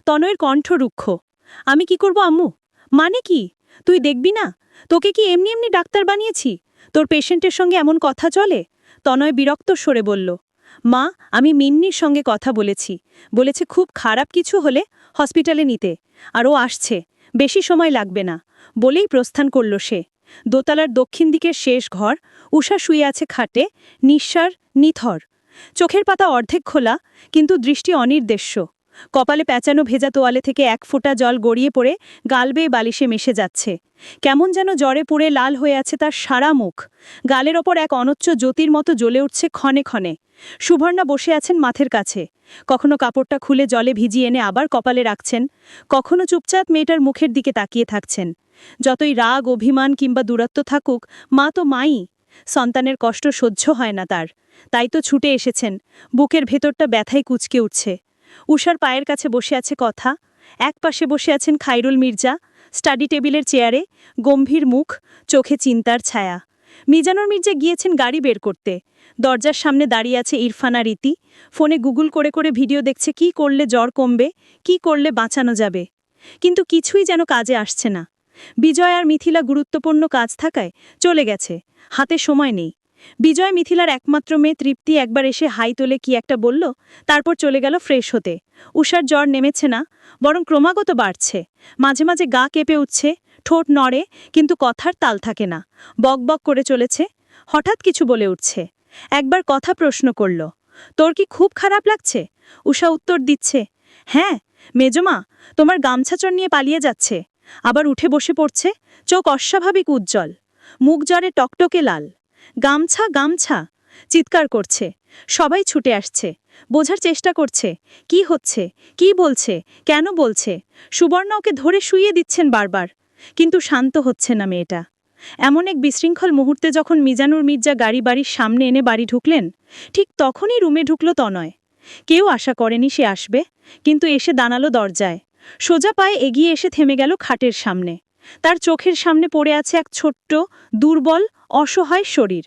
তনয়ের কণ্ঠ রুক্ষ, আমি কি করব আম্মু? মানে কি? তুই দেখবি না, তোকে কি এমনি এমনি ডাক্তার বানিয়েছি? তোর পেশেন্টের সঙ্গে এমন কথা চলে? তনয় বিরক্ত সরে বলল, মা, আমি মিন্নির সঙ্গে কথা বলেছি। বলেছে খুব খারাপ কিছু হলে হসপিটালে নিতে, আর ও আসছে, বেশি সময় লাগবে না। বলেই প্রস্থান করল সে। দোতলার দক্ষিণ দিকের শেষ ঘর, উষা শুয়ে আছে খাটে, নিঃসার, নিথর। চোখের পাতা অর্ধেক খোলা, কিন্তু দৃষ্টি অনির্দেশ্য। কপালে প্যাঁচানো ভেজা তোয়ালে থেকে এক ফোঁটা জল গড়িয়ে পড়ে গাল বেয়ে বালিশে মিশে যাচ্ছে। কেমন যেন জ্বরে পুড়ে লাল হয়ে আছে তার সারা মুখ। গালের ওপর এক অনচ্চ জ্যোতির মতো জ্বলে উঠছে ক্ষণে ক্ষণে। সুবর্ণা বসে আছেন মাথের কাছে। কখনো কাপড়টা খুলে জলে ভিজিয়ে এনে আবার কপালে রাখছেন, কখনো চুপচাপ মেয়েটার মুখের দিকে তাকিয়ে থাকছেন। যতই রাগ, অভিমান কিংবা দূরত্ব থাকুক, মা তো মাই। সন্তানের কষ্ট সহ্য হয় না তার, তাই তো ছুটে এসেছেন। বুকের ভেতরটা ব্যথায় কুঁচকে উঠছে। উষার পায়ের কাছে বসে আছে কথা, এক পাশে বসে আছেন খায়রুল মির্জা, স্টাডি টেবিলের চেয়ারে, গম্ভীর মুখ, চোখে চিন্তার ছায়া। মিজানুর মির্জা গিয়েছেন গাড়ি বের করতে। দরজার সামনে দাঁড়িয়ে আছে ইরফানা রীতি, ফোনে গুগল করে করে ভিডিও দেখছে কি করলে জ্বর কমবে, কি করলে বাঁচানো যাবে। কিন্তু কিছুই যেন কাজে আসছে না। বিজয় আর মিথিলা গুরুত্বপূর্ণ কাজ থাকায় চলে গেছে, হাতে সময় নেই। বিজয় মিথিলার একমাত্র মেয়ে তৃপ্তি একবার এসে হাই তোলে কি একটা বলল, তারপর চলে গেল ফ্রেশ হতে। উষার জ্বর নেমেছে না, বরং ক্রমাগত বাড়ছে। মাঝে মাঝে গা কেঁপে উঠছে, ঠোঁট নড়ে, কিন্তু কথার তাল থাকে না। বক বক করে চলেছে। হঠাৎ কিছু বলে উঠছে। একবার কথা প্রশ্ন করল, তোর কি খুব খারাপ লাগছে? উষা উত্তর দিচ্ছে, হ্যাঁ মেজমা, তোমার গামছাচর নিয়ে পালিয়ে যাচ্ছে। আবার উঠে বসে পড়ছে, চোখ অস্বাভাবিক উজ্জ্বল, মুখ জ্বরে টকটকে লাল। গামছা গামছা চিৎকার করছে। সবাই ছুটে আসছে, বোঝার চেষ্টা করছে কি হচ্ছে, কি বলছে, কেন বলছে। সুবর্ণা ওকে ধরে শুইয়ে দিচ্ছেন বারবার, কিন্তু শান্ত হচ্ছে না মেয়েটা। এমন এক বিশৃঙ্খল মুহূর্তে যখন মিজানুর মির্জা গাড়ি বাড়ির সামনে এনে বাড়ি ঢুকলেন, ঠিক তখনই রুমে ঢুকল তনয়। কেউ আশা করেনি সে আসবে, কিন্তু এসে দাঁড়ালো দরজায়। সোজা পায়ে এগিয়ে এসে থেমে গেল খাটের সামনে। তার চোখের সামনে পড়ে আছে এক ছোট্ট, দুর্বল, অসহায় শরীর।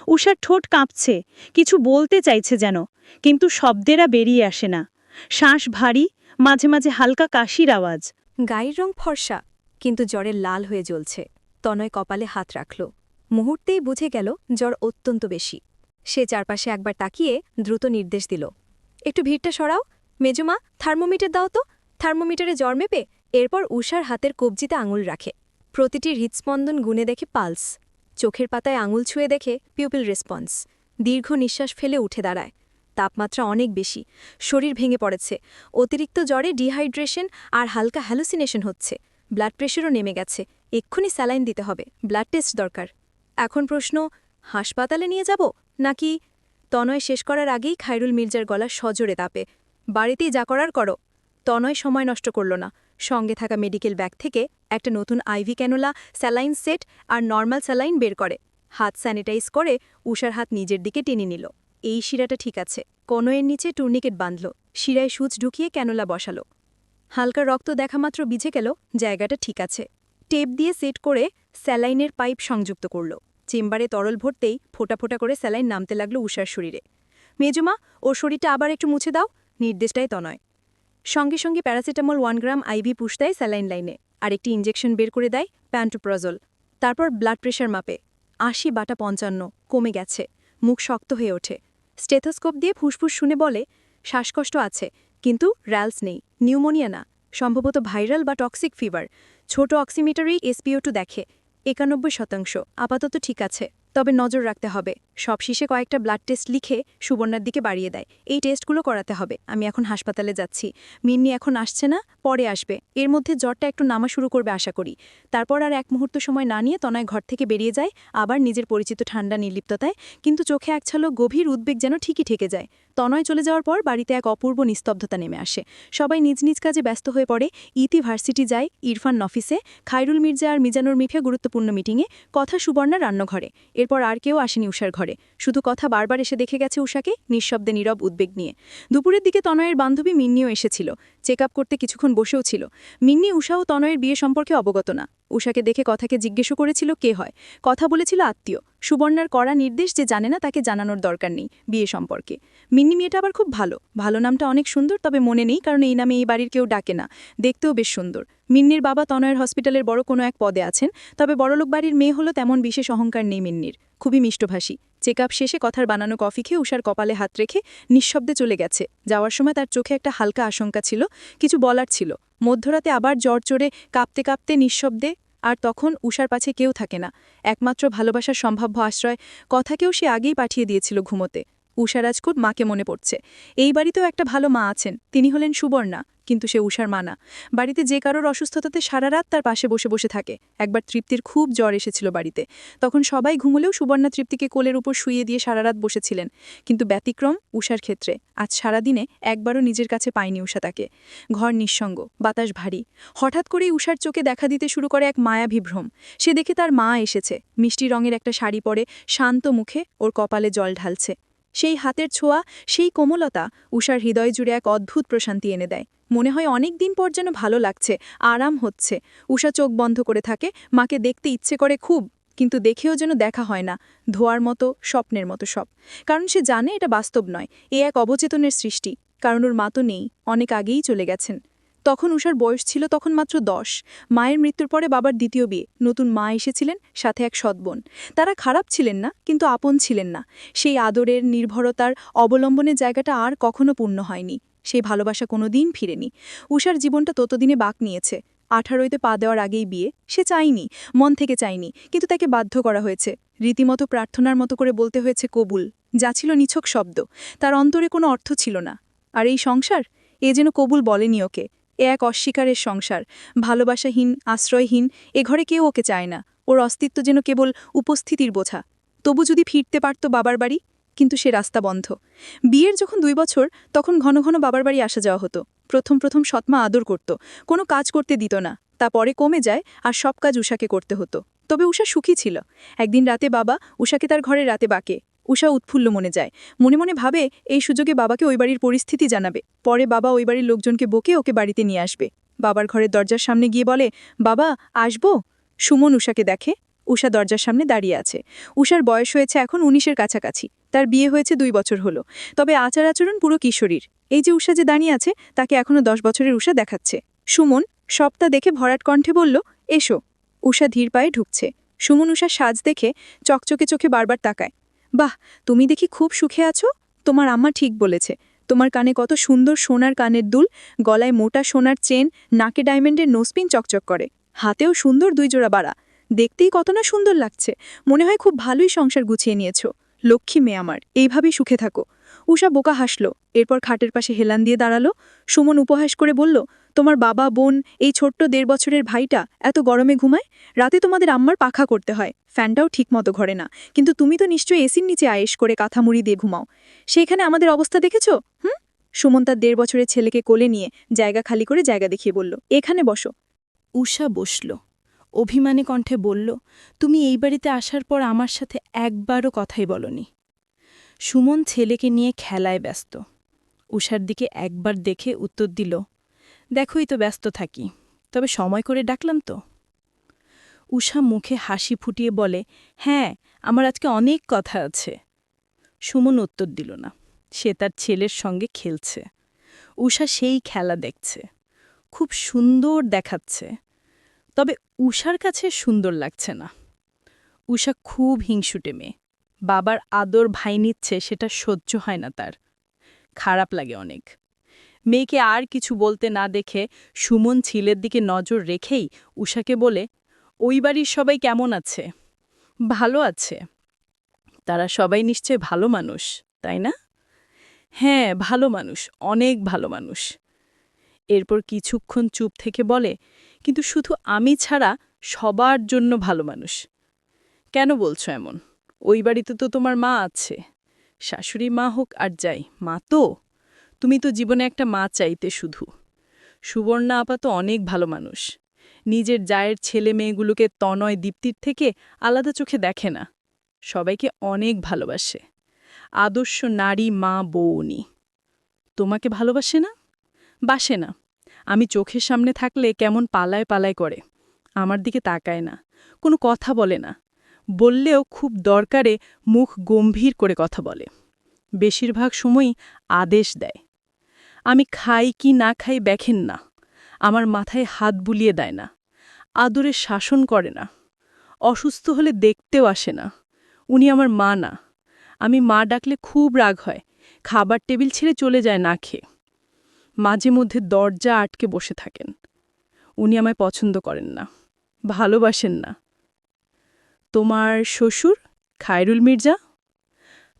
উষার ঠোঁট কাঁপছে, কিছু বলতে চাইছে যেন, কিন্তু শব্দেরা বেরিয়ে আসে না। শ্বাস ভারী, মাঝে মাঝে হালকা কাশির আওয়াজ। গায়ের রং ফর্সা, কিন্তু জ্বরে লাল হয়ে জ্বলছে। তনয় কপালে হাত রাখল। মুহূর্তেই বুঝে গেল জ্বর অত্যন্ত বেশি। সে চারপাশে একবার তাকিয়ে দ্রুত নির্দেশ দিল, একটু ভিড়টা সরাও। মেজমা, থার্মোমিটার দাও তো। থার্মোমিটারে জ্বর মেপে এরপর উষার হাতের কবজিতে আঙুল রাখে। প্রতিটি হৃৎস্পন্দন গুনে দেখে পালস। চোখের পাতায় আঙুল ছুঁয়ে দেখে পিউপিল রেসপন্স। দীর্ঘ নিঃশ্বাস ফেলে উঠে দাঁড়ায়। তাপমাত্রা অনেক বেশি, শরীর ভেঙে পড়েছে। অতিরিক্ত জ্বরে ডিহাইড্রেশন আর হালকা হ্যালুসিনেশন হচ্ছে। ব্লাড প্রেশারও নেমে গেছে, এক্ষুনি স্যালাইন দিতে হবে, ব্লাড টেস্ট দরকার। এখন প্রশ্ন, হাসপাতালে নিয়ে যাব নাকি? তনয় শেষ করার আগেই খায়রুল মির্জার গলা সজোরে তাপে, বাড়িতেই যা করার করো। তনয় সময় নষ্ট করল না, সঙ্গে থাকা মেডিকেল ব্যাগ থেকে একটা নতুন আইভি ক্যানোলা, স্যালাইন সেট আর নর্মাল স্যালাইন বের করে। হাত স্যানিটাইজ করে উষার হাত নিজের দিকে টেনে নিল। এই শিরাটা ঠিক আছে। কনয়ের নিচে টুর্নিকেট বাঁধল, শিরায় সূচ ঢুকিয়ে ক্যানোলা বসালো। হালকা রক্ত দেখামাত্র বিঝে গেল জায়গাটা ঠিক আছে। টেপ দিয়ে সেট করে স্যালাইনের পাইপ সংযুক্ত করল। চেম্বারে তরল ভরতেই ফোঁটা ফোঁটা করে স্যালাইন নামতে লাগলো উষার শরীরে। মেজমা, ওর শরীরটা আবার একটু মুছে দাও, নির্দেশটাই তনয়। সঙ্গে সঙ্গে প্যারাসিটামল 1 গ্রাম আইভি পুশ দেয় স্যালাইন লাইনে, আর একটি ইঞ্জেকশন বের করে দেয় প্যান্টোপ্রাজল। তারপর ব্লাড প্রেশার মাপে 80/55, কমে গেছে। মুখ শক্ত হয়ে ওঠে। স্টেথোস্কোপ দিয়ে ফুসফুস শুনে বলে, শ্বাসকষ্ট আছে, কিন্তু র্যালস নেই, নিউমোনিয়া না, সম্ভবত ভাইরাল বা টক্সিক ফিভার। ছোট অক্সিমিটারেই SpO2 দেখে 91%, আপাতত ঠিক আছে, তবে নজর রাখতে হবে। সব শেষে কয়েকটা ব্লাড টেস্ট লিখে সুবর্ণার দিকে বাড়িয়ে দেয়। এই টেস্টগুলো করাতে হবে, আমি এখন হাসপাতালে যাচ্ছি। মিন্নি এখন আসছে না, পরে আসবে। এর মধ্যে জ্বরটা একটু নামা শুরু করবে আশা করি। তারপর আর এক মুহূর্ত সময় না নিয়ে তনয় ঘর থেকে বেরিয়ে যায়, আবার নিজের পরিচিত ঠান্ডা নির্লিপ্ততায়, কিন্তু চোখে এক ঝলক গভীর উদ্বেগ যেন ঠিকই ঠেকে যায়। তনয় চলে যাওয়ার পর বাড়িতে এক অপূর্ব নিস্তব্ধতা নেমে আসে। সবাই নিজ নিজ কাজে ব্যস্ত হয়ে পড়ে। ইতি ভার্সিটি যায়, ইরফান অফিসে, খায়রুল মির্জা আর মিজানুর মিঠে গুরুত্বপূর্ণ মিটিংয়ে, কথা সুবর্ণা রান্নাঘরে। এরপর আর কেউ আসেনি উষার ঘরে, শুধু কথা বারবার এসে দেখে গেছে উষাকে, নিঃশব্দে নীরব উদ্বেগ নিয়ে। দুপুরের দিকে তনয়ের বান্ধবী মিন্নিও এসেছিল, চেক আপ করতে কিছুক্ষণ বসেও ছিল। মিন্নি উষা ও তনয়ের বিয়ে সম্পর্কে অবগত না। উষাকে দেখে কথাকে জিজ্ঞেসও করেছিল কে হয়। কথা বলেছিল আত্মীয়। সুবর্ণার কড়া নির্দেশ যে জানে না তাকে জানানোর দরকার নেই বিয়ে সম্পর্কে। মিন্নি মেয়েটা আবার খুব ভালো। ভালো নামটা অনেক সুন্দর, তবে মনে নেই কারণ এই নামে এই বাড়ির কেউ ডাকে না। দেখতেও বেশ সুন্দর। মিন্নির বাবা তনয়ের হসপিটালের বড় কোনো এক পদে আছেন, তবে বড়লোক বাড়ির মেয়ে হলো তেমন বিশেষ অহংকার নেই মিন্নির। খুবই মিষ্টভাষী। চেকআপ শেষে কথার বানানো কফি খেয়ে উষার কপালে হাত রেখে নিঃশব্দে চলে গেছে। যাওয়ার সময় তার চোখে একটা হালকা আশঙ্কা ছিল, কিছু বলার ছিল। মধ্যরাতে আবার জ্বর চড়ে কাঁপতে কাঁপতে নিঃশব্দে। আর তখন উষার পাছে কেউ থাকে না, একমাত্র ভালোবাসার সম্ভাব্য আশ্রয়। কথাকেও সে আগেই পাঠিয়ে দিয়েছিল ঘুমোতে। উষার আজ খুব মাকে মনে পড়ছে। এই বাড়িতেও একটা ভালো মা আছেন, তিনি হলেন সুবর্ণা, কিন্তু সে উষার মা না। বাড়িতে যে কারোর অসুস্থতাতে সারা রাত তার পাশে বসে বসে থাকে। একবার তৃপ্তির খুব জ্বর এসেছিল বাড়িতে, তখন সবাই ঘুমলেও সুবর্ণা তৃপ্তিকে কোলের উপর শুইয়ে দিয়ে সারা রাত বসেছিলেন। কিন্তু ব্যতিক্রম উষার ক্ষেত্রে। আজ সারাদিনে একবারও নিজের কাছে পায়নি উষা তাকে। ঘর নিঃসঙ্গ, বাতাস ভারী। হঠাৎ করেই উষার চোখে দেখা দিতে শুরু করে এক মায়াভিভ্রম। সে দেখে তার মা এসেছে, মিষ্টি রঙের একটা শাড়ি পরে, শান্ত মুখে, ওর কপালে জল ঢালছে। সেই হাতের ছোঁয়া, সেই কোমলতা উষার হৃদয় জুড়ে এক অদ্ভুত প্রশান্তি এনে দেয়। মনে হয় অনেক দিন পর যেন ভালো লাগছে, আরাম হচ্ছে। উষা চোখ বন্ধ করে থাকে, মাকে দেখতে ইচ্ছে করে খুব, কিন্তু দেখেও যেন দেখা হয় না। ধোয়ার মতো, স্বপ্নের মতো সব। কারণ সে জানে এটা বাস্তব নয়, এ এক অবচেতনের সৃষ্টি। কারণ ওর মা তো নেই, অনেক আগেই চলে গেছেন। তখন উষার বয়স ছিল তখন মাত্র 10। মায়ের মৃত্যুর পরে বাবার দ্বিতীয় বিয়ে, নতুন মা এসেছিলেন, সাথে এক সৎবোন। তারা খারাপ ছিলেন না, কিন্তু আপন ছিলেন না। সেই আদরের, নির্ভরতার, অবলম্বনের জায়গাটা আর কখনো পূর্ণ হয়নি। সেই ভালোবাসা কোনোদিন ফিরেনি। উষার জীবনটা ততদিনে বাঁক নিয়েছে। 18তে পা দেওয়ার আগেই বিয়ে। সে চায়নি, মন থেকে চায়নি, কিন্তু তাকে বাধ্য করা হয়েছে। রীতিমতো প্রার্থনার মতো করে বলতে হয়েছে কবুল, যা ছিল নিছক শব্দ। তার অন্তরে কোনো অর্থ ছিল না। আর এই সংসার, এ যেন কবুল বলেনি ওকে। এ এক অস্বীকারের সংসার, ভালোবাসাহীন, আশ্রয়হীন। এ ঘরে কেউ ওকে চায় না। ওর অস্তিত্ব যেন কেবল উপস্থিতির বোঝা। তবু যদি ফিরতে পারত বাবার বাড়ি, কিন্তু সে রাস্তা বন্ধ। বিয়ের যখন 2 বছর, তখন ঘন ঘন বাবার বাড়ি আসা যাওয়া হতো। প্রথম প্রথম সৎমা আদর করত, কোনো কাজ করতে দিত না। তা পরে কমে যায়, আর সব কাজ উষাকে করতে হতো। তবে উষা সুখী ছিল। একদিন রাতে বাবা উষাকে তার ঘরে রাতে বাকে। উষা উৎফুল্ল মনে যায়, মনে মনে ভাবে এই সুযোগে বাবাকে ওই বাড়ির পরিস্থিতি জানাবে। পরে বাবা ওই বাড়ির লোকজনকে বকে ওকে বাড়িতে নিয়ে আসবে। বাবার ঘরের দরজার সামনে গিয়ে বলে, বাবা আসবো। সুমন উষাকে দেখে। উষা দরজার সামনে দাঁড়িয়ে আছে। উষার বয়স হয়েছে এখন 19-এর কাছাকাছি। তার বিয়ে হয়েছে 2 বছর হলো, তবে আচার আচরণ পুরো কিশোরীর। এই যে উষা যে দাঁড়িয়ে আছে, তাকে এখনো 10 বছরের উষা দেখাচ্ছে। সুমন সবটা দেখে ভরাট কণ্ঠে বলল, এসো। উষা ধীর পায়ে ঢুকছে। সুমন উষার সাজ দেখে চকচকে চোখে বারবার তাকায়। বাহ, তুমি দেখি খুব সুখে আছো। তোমার আম্মা ঠিক বলেছে। তোমার কানে কত সুন্দর সোনার কানের দুল, গলায় মোটা সোনার চেন, নাকে ডায়মন্ডের নোসপিন চকচক করে, হাতেও সুন্দর 2 জোড়া বাড়া। দেখতেই কত না সুন্দর লাগছে। মনে হয় খুব ভালোই সংসার গুছিয়ে নিয়েছো। লক্ষ্মী মেয়ে আমার, এইভাবেই সুখে থাকো। উষা বোকা হাসল, এরপর খাটের পাশে হেলান দিয়ে দাঁড়ালো। সুমন উপহাস করে বলল, তোমার বাবা, বোন, এই ছোট্ট 1.5 বছরের ভাইটা এত গরমে ঘুমায়। রাতে তোমাদের আম্মার পাখা করতে হয়, ফ্যানটাও ঠিকমতো ঘরে না। কিন্তু তুমি তো নিশ্চয়ই এসির নিচে আয়েশ করে কাঁথা মুড়ি দিয়ে ঘুমাও। সেইখানে আমাদের অবস্থা দেখেছো? সুমন তার 1.5 বছরের ছেলেকে কোলে নিয়ে জায়গা খালি করে জায়গা দেখিয়ে বলল, এখানে বসো। উষা বসল। অভিমানী কণ্ঠে বলল, তুমি এই বাড়িতে আসার পর আমার সাথে একবারও কথাই বলনি। সুমন ছেলেকে নিয়ে খেলায় ব্যস্ত। উষার দিকে একবার দেখে উত্তর দিল, দেখোই তো ব্যস্ত থাকি, তবে সময় করে ডাকলাম তো। উষা মুখে হাসি ফুটিয়ে বলে, হ্যাঁ, আমার আজকে অনেক কথা আছে। সুমন উত্তর দিল না। সে তার ছেলের সঙ্গে খেলছে। উষা সেই খেলা দেখছে। খুব সুন্দর দেখাচ্ছে, তবে উষার কাছে সুন্দর লাগছে না। উষা খুব হিংসুটে মেয়ে। বাবার আদর ভাই নিচ্ছে, সেটা সহ্য হয় না তার। খারাপ লাগে অনেক। মেয়েকে আর কিছু বলতে না দেখে সুমন ছেলের দিকে নজর রেখেই উষাকে বলে, ওই বাড়ির সবাই কেমন আছে? ভালো আছে। তারা সবাই নিশ্চয় ভালো মানুষ, তাই না? হ্যাঁ, ভালো মানুষ, অনেক ভালো মানুষ। এরপর কিছুক্ষণ চুপ থেকে বলে, কিন্তু শুধু আমি ছাড়া সবার জন্য ভালো মানুষ। কেন বলছো এমন? ওই বাড়িতে তো তোমার মা আছে। শাশুড়ি মা হোক আর যাই, মা তো। তুমি তো জীবনে একটা মা চাইতে শুধু। সুবর্ণা আপা তো অনেক ভালো মানুষ। নিজের জায়ের ছেলে মেয়েগুলোকে তনয় দীপ্তির থেকে আলাদা চোখে দেখে না। সবাইকে অনেক ভালোবাসে। আদর্শ নারী মা বউ উনি। তোমাকে ভালোবাসে না? বাসে না। আমি চোখের সামনে থাকলে কেমন পালায় পালায় করে। আমার দিকে তাকায় না, কোনো কথা বলে না, বললেও খুব দরকারে মুখ গম্ভীর করে কথা বলে। বেশিরভাগ সময়ই আদেশ দেয়। আমি খাই কি না খাই দেখেন না, আমার মাথায় হাত বুলিয়ে দেয় না, আদরে শাসন করে না, অসুস্থ হলে দেখতেও আসে না। উনি আমার মা না। আমি মা ডাকলে খুব রাগ হয়, খাবার টেবিল ছেড়ে চলে যায় না খেয়ে। মাঝে মধ্যে দরজা আটকে বসে থাকেন। উনি আমায় পছন্দ করেন না, ভালোবাসেন না। তোমার শ্বশুর খায়রুল মির্জা?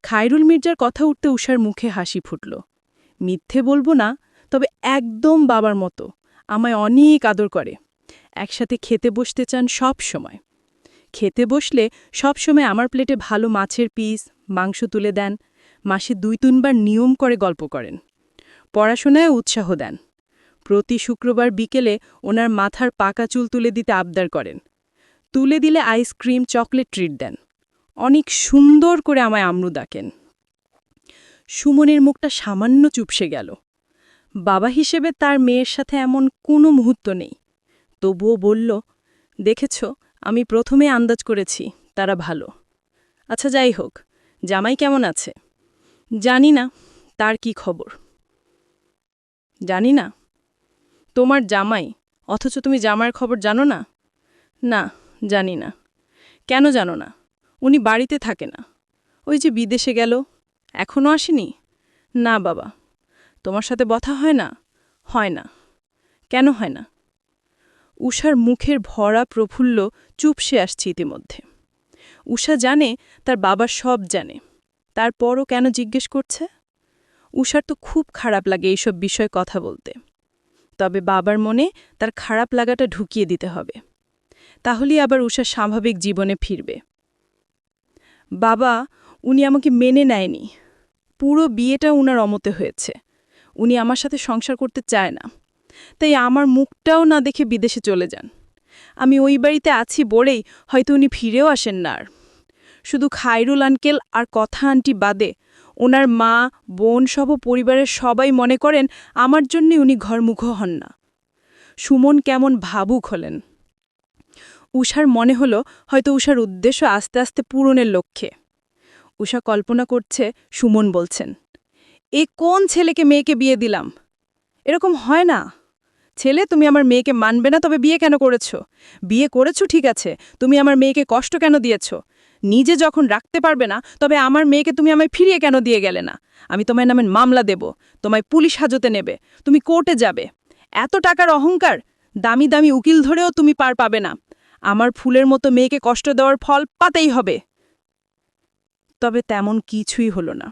খায়রুল মির্জার কথা উঠতে উষার মুখে হাসি ফুটল। মিথ্যে বলবো না, তবে একদম বাবার মতো আমায় অনেক আদর করে। একসাথে খেতে বসতে চান সব সময়। খেতে বসলে সব সময় আমার প্লেটে ভালো মাছের পিস, মাংস তুলে দেন। মাসে 2-3 বার নিয়ম করে গল্প করেন। পড়াশোনায় উৎসাহ দেন। প্রতি শুক্রবার বিকেলে ওনার মাথার পাকা চুল তুলে দিতে আবদার করেন। তুলে দিলে আইসক্রিম, চকলেট ট্রিট দেন। অনেক সুন্দর করে আমায় আমরু ডাকেন। সুমনের মুখটা সামান্য চুপসে গেল। বাবা হিসেবে তার মেয়ের সাথে এমন কোনো মুহূর্ত নেই। তবুও বলল, দেখেছ, আমি প্রথমে আন্দাজ করেছি তারা ভালো। আচ্ছা যাই হোক, জামাই কেমন আছে? জানি না তার কি খবর। জানি না? তোমার জামাই, অথচ তুমি জামাইয়ের খবর জানো না? না, জানি না। কেন জানো না? উনি বাড়িতে থাকে না। ওই যে বিদেশে গেল, এখনও আসেনি? না বাবা। তোমার সাথে কথা হয় না? হয় না। কেন হয় না? উষার মুখের ভরা প্রফুল্ল চুপসে আসছে ইতিমধ্যে। উষা জানে তার বাবা সব জানে, তারপরও কেন জিজ্ঞেস করছে? উষার তো খুব খারাপ লাগে এইসব বিষয়ে কথা বলতে। তবে বাবার মনে তার খারাপ লাগাটা ঢুকিয়ে দিতে হবে। তাহলেই আবার উষা স্বাভাবিক জীবনে ফিরবে। বাবা, উনি আমাকে মেনে নেয়নি। পুরো বিয়েটা উনার অমতে হয়েছে। উনি আমার সাথে সংসার করতে চায় না। তাই আমার মুখটাও না দেখে বিদেশে চলে যান। আমি ওই বাড়িতে আছি বলেই হয়তো উনি ফিরেও আসেন না আর। শুধু খায়রুল আঙ্কেল আর কথা আন্টি বাদে ওনার মা, বোন সহ পরিবারের সবাই মনে করেন আমার জন্যে উনি ঘরমুখো হন না। সুমন কেমন ভাবুক হলেন। উষার মনে হলো হয়তো উষার উদ্দেশ্য আস্তে আস্তে পূরণের লক্ষ্যে। উষা কল্পনা করছে সুমন বলছেন, এ কোন ছেলেকে মেয়েকে বিয়ে দিলাম? এরকম হয় না। ছেলে, তুমি আমার মেয়েকে মানবে না, তবে বিয়ে কেন করেছো? বিয়ে করেছো ঠিক আছে, তুমি আমার মেয়েকে কষ্ট কেন দিয়েছো? নিজে যখন রাখতে পারবে না, তবে আমার মেয়েকে তুমি আমায় ফিরিয়ে কেন দিয়ে গেলে না? আমি তোমায় নামে মামলা দেব, তোমায় পুলিশ হাজতে নেবে, তুমি কোর্টে যাবে। এত টাকার অহংকার, দামি দামি উকিল ধরেও তুমি পার পাবে না। আমার ফুলের মতো মেয়েকে কষ্ট দেওয়ার ফল পাতেই হবে। তবে তেমন কিছুই হলো না।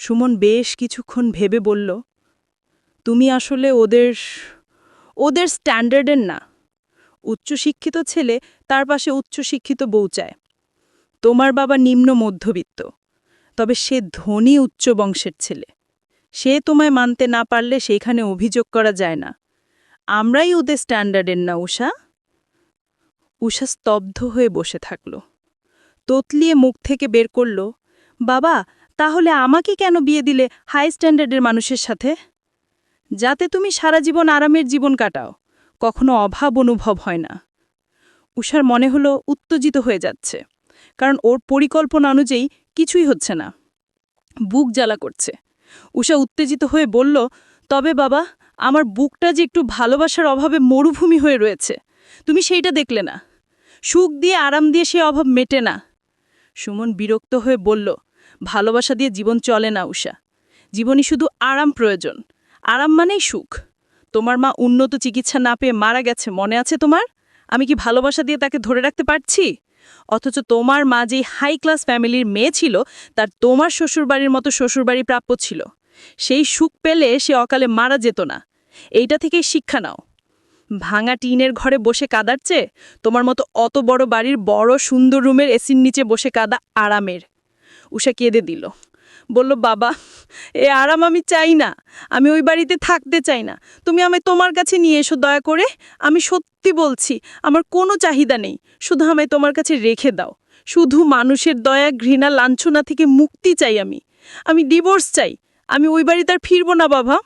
সুমন বেশ কিছুক্ষণ ভেবে বলল, তুমি আসলে ওদের স্ট্যান্ডার্ডের না। উচ্চশিক্ষিত ছেলে তার পাশে উচ্চশিক্ষিত বউ চায়। তোমার বাবা নিম্ন মধ্যবিত্ত, তবে সে ধনী উচ্চ বংশের ছেলে। সে তোমায় মানতে না পারলে সেইখানে অভিযোগ করা যায় না। আমরাই ওদের স্ট্যান্ডার্ডের না উষা। উষা স্তব্ধ হয়ে বসে থাকল। তোতলিয়ে মুখ থেকে বের করল, বাবা, তাহলে আমাকে কেন বিয়ে দিলে হাই স্ট্যান্ডার্ডের মানুষের সাথে? যাতে তুমি সারা জীবন আরামের জীবন কাটাও, কখনো অভাব অনুভব হয় না। উষার মনে হলো উত্তেজিত হয়ে যাচ্ছে, কারণ ওর পরিকল্পনা অনুযায়ী কিছুই হচ্ছে না। বুক জ্বালা করছে। উষা উত্তেজিত হয়ে বলল, তবে বাবা, আমার বুকটা যে একটু ভালোবাসার অভাবে মরুভূমি হয়ে রয়েছে, তুমি সেইটা দেখলে না। সুখ দিয়ে আরাম দিয়ে সে অভাব মেটে না। সুমন বিরক্ত হয়ে বলল, ভালোবাসা দিয়ে জীবন চলে না উষা। জীবনই শুধু আরাম প্রয়োজন। আরাম মানেই সুখ। তোমার মা উন্নত চিকিৎসা না পেয়ে মারা গেছে, মনে আছে তোমার? আমি কি ভালোবাসা দিয়ে তাকে ধরে রাখতে পারছি? অথচ তোমার মা যেই হাই ক্লাস ফ্যামিলির মেয়ে ছিল, তার তোমার শ্বশুরবাড়ির মতো শ্বশুরবাড়ি প্রাপ্য ছিল। সেই সুখ পেলে সে অকালে মারা যেত না। এইটা থেকেই শিক্ষা নাও। ভাঙা টিনের ঘরে বসে কাদার চেয়ে তোমার মতো অত বড় বাড়ির বড় সুন্দর রুমের এসির নিচে বসে কাদা আরামের। উষা কেঁদে দিল, বলল, বাবা, এ আরাম আমি চাই না। আমি ওই বাড়িতে থাকতে চাই না। তুমি আমায় তোমার কাছে নিয়ে এসো দয়া করে। আমি সত্যি বলছি, আমার কোনো চাহিদা নেই। শুধু আমায় তোমার কাছে রেখে দাও। শুধু মানুষের দয়া, ঘৃণা, লাঞ্ছনা থেকে মুক্তি চাই আমি ডিভোর্স চাই। আমি ওই বাড়িতে আর ফিরব না বাবা।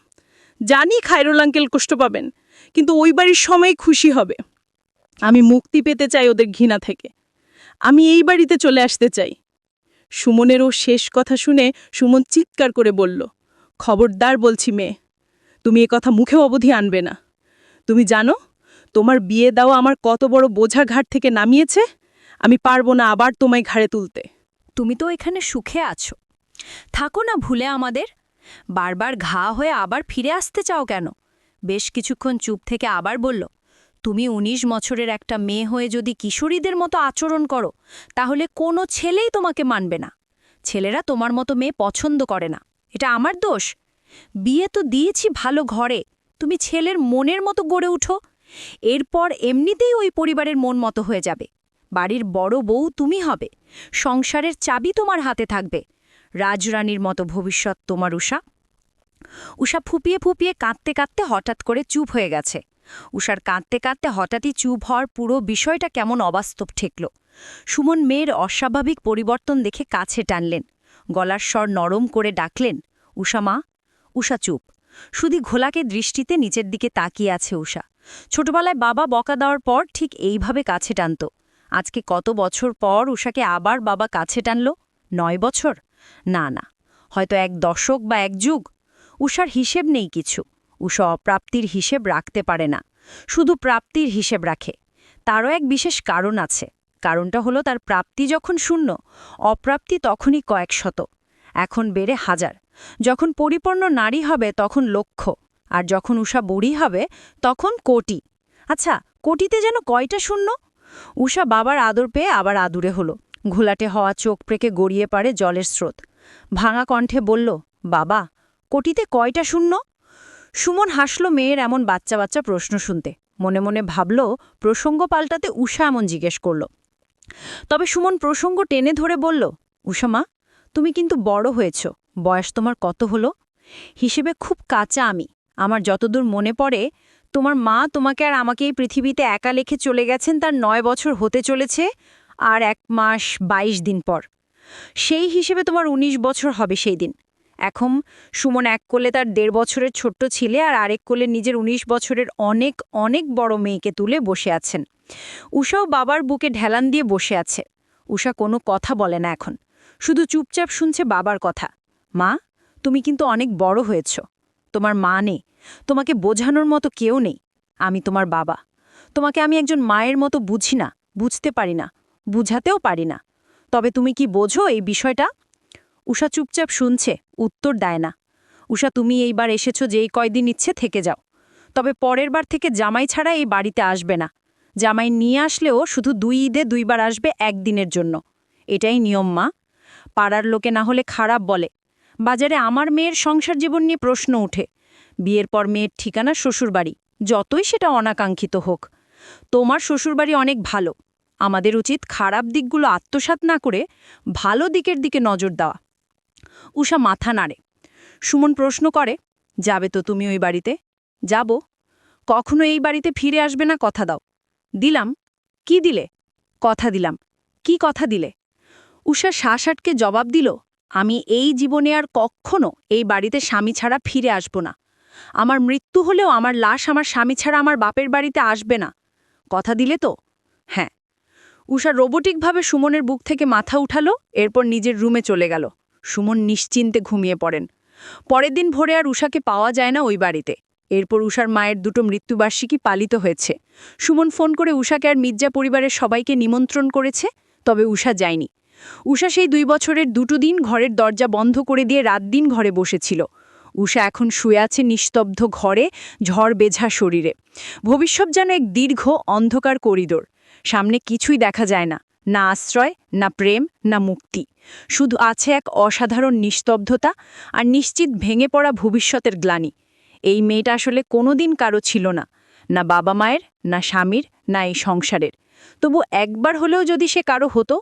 জানি খায়রুল আঙ্কেল কষ্ট পাবেন, কিন্তু ওই বাড়ির সময় খুশি হবে। আমি মুক্তি পেতে চাই ওদের ঘৃণা থেকে। আমি এই বাড়িতে চলে আসতে চাই। সুমনেরও শেষ কথা শুনে সুমন চিৎকার করে বলল, খবরদার বলছি মেয়ে, তুমি এ কথা মুখেও অবধি আনবে না। তুমি জানো তোমার বিয়ে দেওয়া আমার কত বড় বোঝা ঘাট থেকে নামিয়েছে? আমি পারবো না আবার তোমায় ঘাড়ে তুলতে। তুমি তো এখানে সুখে আছো, থাকো না ভুলে আমাদের। বারবার ঘা হয়ে আবার ফিরে আসতে চাও কেন? বেশ কিছুক্ষণ চুপ থেকে আবার বলল, তুমি ১৯ বছরের একটা মেয়ে হয়ে যদি কিশোরীদের মতো আচরণ করো, তাহলে কোনো ছেলেই তোমাকে মানবে না। ছেলেরা তোমার মতো মেয়ে পছন্দ করে না। এটা আমার দোষ? বিয়ে তো দিয়েছি ভালো ঘরে, তুমি ছেলের মনের মতো গড়ে উঠো। এরপর এমনিতেই ওই পরিবারের মন মতো হয়ে যাবে। বাড়ির বড় বউ তুমি হবে, সংসারের চাবি তোমার হাতে থাকবে। রাজরানীর মতো ভবিষ্যৎ তোমার। উষা ফুপিয়ে ফুপিয়ে কাঁদতে কাঁদতে হঠাৎ করে চুপ হয়ে গেছে। উষার কাঁদতে কাঁদতে হঠাৎই চুপ হওয়ার পুরো বিষয়টা কেমন অবাস্তব ঠেকল। সুমন মেয়ের অস্বাভাবিক পরিবর্তন দেখে কাছে টানলেন, গলার স্বর নরম করে ডাকলেন, উষা মা। উষা চুপ, শুধু ঘোলাকে দৃষ্টিতে নিচের দিকে তাকিয়ে আছে উষা। ছোটবেলায় বাবা বকা দেওয়ার পর ঠিক এইভাবে কাছে টানত। আজকে কত বছর পর উষাকে আবার বাবা কাছে টানল? ৯ বছর? না না, হয়তো ১ দশক বা ১ যুগ। উষার হিসেব নেই কিছু। উষা অপ্রাপ্তির হিসেব রাখতে পারে না, শুধু প্রাপ্তির হিসেব রাখে। তারও এক বিশেষ কারণ আছে। কারণটা হলো তার প্রাপ্তি যখন ০, অপ্রাপ্তি তখনই কয়েক শত, এখন বেড়ে ১০০০। যখন পরিপূর্ণ নারী হবে তখন লক্ষ, আর যখন উষা বুড়ি হবে তখন কোটি। আচ্ছা, কোটিতে যেন কয়টা ০? উষা বাবার আদর পেয়ে আবার আদুরে হলো। ঘোলাটে হওয়া চোখ প্রেকে গড়িয়ে পারে জলের স্রোত। ভাঙা কণ্ঠে বলল, বাবা, কোটিতে কয়টা ০? সুমন হাসল মেয়ের এমন বাচ্চা বাচ্চা প্রশ্ন শুনতে। মনে মনে ভাবল, প্রসঙ্গ পাল্টাতে উষা এমন জিজ্ঞেস করল। তবে সুমন প্রসঙ্গ টেনে ধরে বলল, উষা মা, তুমি কিন্তু বড় হয়েছ। বয়স তোমার কত হলো? হিসেবে খুব কাঁচা আমি। আমার যতদূর মনে পড়ে, তোমার মা তোমাকে আর আমাকে এই পৃথিবীতে একা লেখে চলে গেছেন তার ৯ বছর হতে চলেছে আর ১ মাস ২২ দিন পর। সেই হিসেবে তোমার ১৯ বছর হবে সেই দিন। এখন সুমন এক কোলে তার ১.৫ বছরের ছোট্ট ছেলে আর আরেক কোলে নিজের ১৯ বছরের অনেক অনেক বড় মেয়েকে তুলে বসে আছেন। উষাও বাবার বুকে ঢেলান দিয়ে বসে আছে। উষা কোনো কথা বলে না এখন, শুধু চুপচাপ শুনছে বাবার কথা। মা, তুমি কিন্তু অনেক বড় হয়েছ। তোমার মা নেই, তোমাকে বোঝানোর মতো কেউ নেই। আমি তোমার বাবা। তোমাকে আমি একজন মায়ের মতো বুঝি না, বুঝতে পারি না, বুঝাতেও পারি না। তবে তুমি কি বোঝো এই বিষয়টা? উষা চুপচাপ শুনছে, উত্তর দেয় না। উষা, তুমি এইবার এসেছ, যেই কয়দিন ইচ্ছে থেকে যাও। তবে পরের বার থেকে জামাই ছাড়া এই বাড়িতে আসবে না। জামাই নিয়ে আসলেও শুধু ২ ঈদে ২ বার আসবে, ১ দিনের জন্য। এটাই নিয়ম মা। পাড়ার লোকে না হলে খারাপ বলে। বাজারে আমার মেয়ের সংসার জীবন নিয়ে প্রশ্ন ওঠে। বিয়ের পর মেয়ের ঠিকানা শ্বশুরবাড়ি, যতই সেটা অনাকাঙ্ক্ষিত হোক। তোমার শ্বশুরবাড়ি অনেক ভালো। আমাদের উচিত খারাপ দিকগুলো আত্মসাৎ না করে ভালো দিকের দিকে নজর দেওয়া। উষা মাথা নাড়ে। সুমন প্রশ্ন করে, যাবে তো তুমি ওই বাড়িতে? যাব। কখনো এই বাড়িতে ফিরে আসবে না, কথা দাও। দিলাম। কি দিলে? কথা দিলাম। কি কথা দিলে? উষা শ্বাস আটকে জবাব দিল, আমি এই জীবনে আর কখনো এই বাড়িতে স্বামী ছাড়া ফিরে আসব না। আমার মৃত্যু হলেও আমার লাশ আমার স্বামী ছাড়া আমার বাপের বাড়িতে আসবে না। কথা দিলে তো? হ্যাঁ। উষা রোবোটিকভাবে সুমনের বুক থেকে মাথা উঠালো, এরপর নিজের রুমে চলে গেল। সুমন নিশ্চিন্তে ঘুমিয়ে পড়েন। পরের দিন ভোরে আর উষাকে পাওয়া যায় না ওই বাড়িতে। এরপর উষার মায়ের ২টো মৃত্যুবার্ষিকী পালিত হয়েছে। সুমন ফোন করে উষাকে আর মির্জা পরিবারের সবাইকে নিমন্ত্রণ করেছে, তবে উষা যায়নি। উষা সেই ২ বছরের ২টো দিন ঘরের দরজা বন্ধ করে দিয়ে রাত দিন ঘরে বসেছিল। উষা এখন শুয়ে আছে নিস্তব্ধ ঘরে, ঝড় বেঝা শরীরে। ভবিষ্যৎ যেন এক দীর্ঘ অন্ধকার করিডোর। সামনে কিছুই দেখা যায় না, না আশ্রয়, না প্রেম, না মুক্তি। শুধু আছে এক অসাধারণ নিস্তব্ধতা আর নিশ্চিত ভেঙে পড়া ভবিষ্যতের গ্লানি। এই মেয়েটা আসলে কোনোদিন কারো ছিল না, না বাবা মায়ের, না স্বামীর, না এই সংসারের। তবু একবার হলেও যদি সে কারো হতো,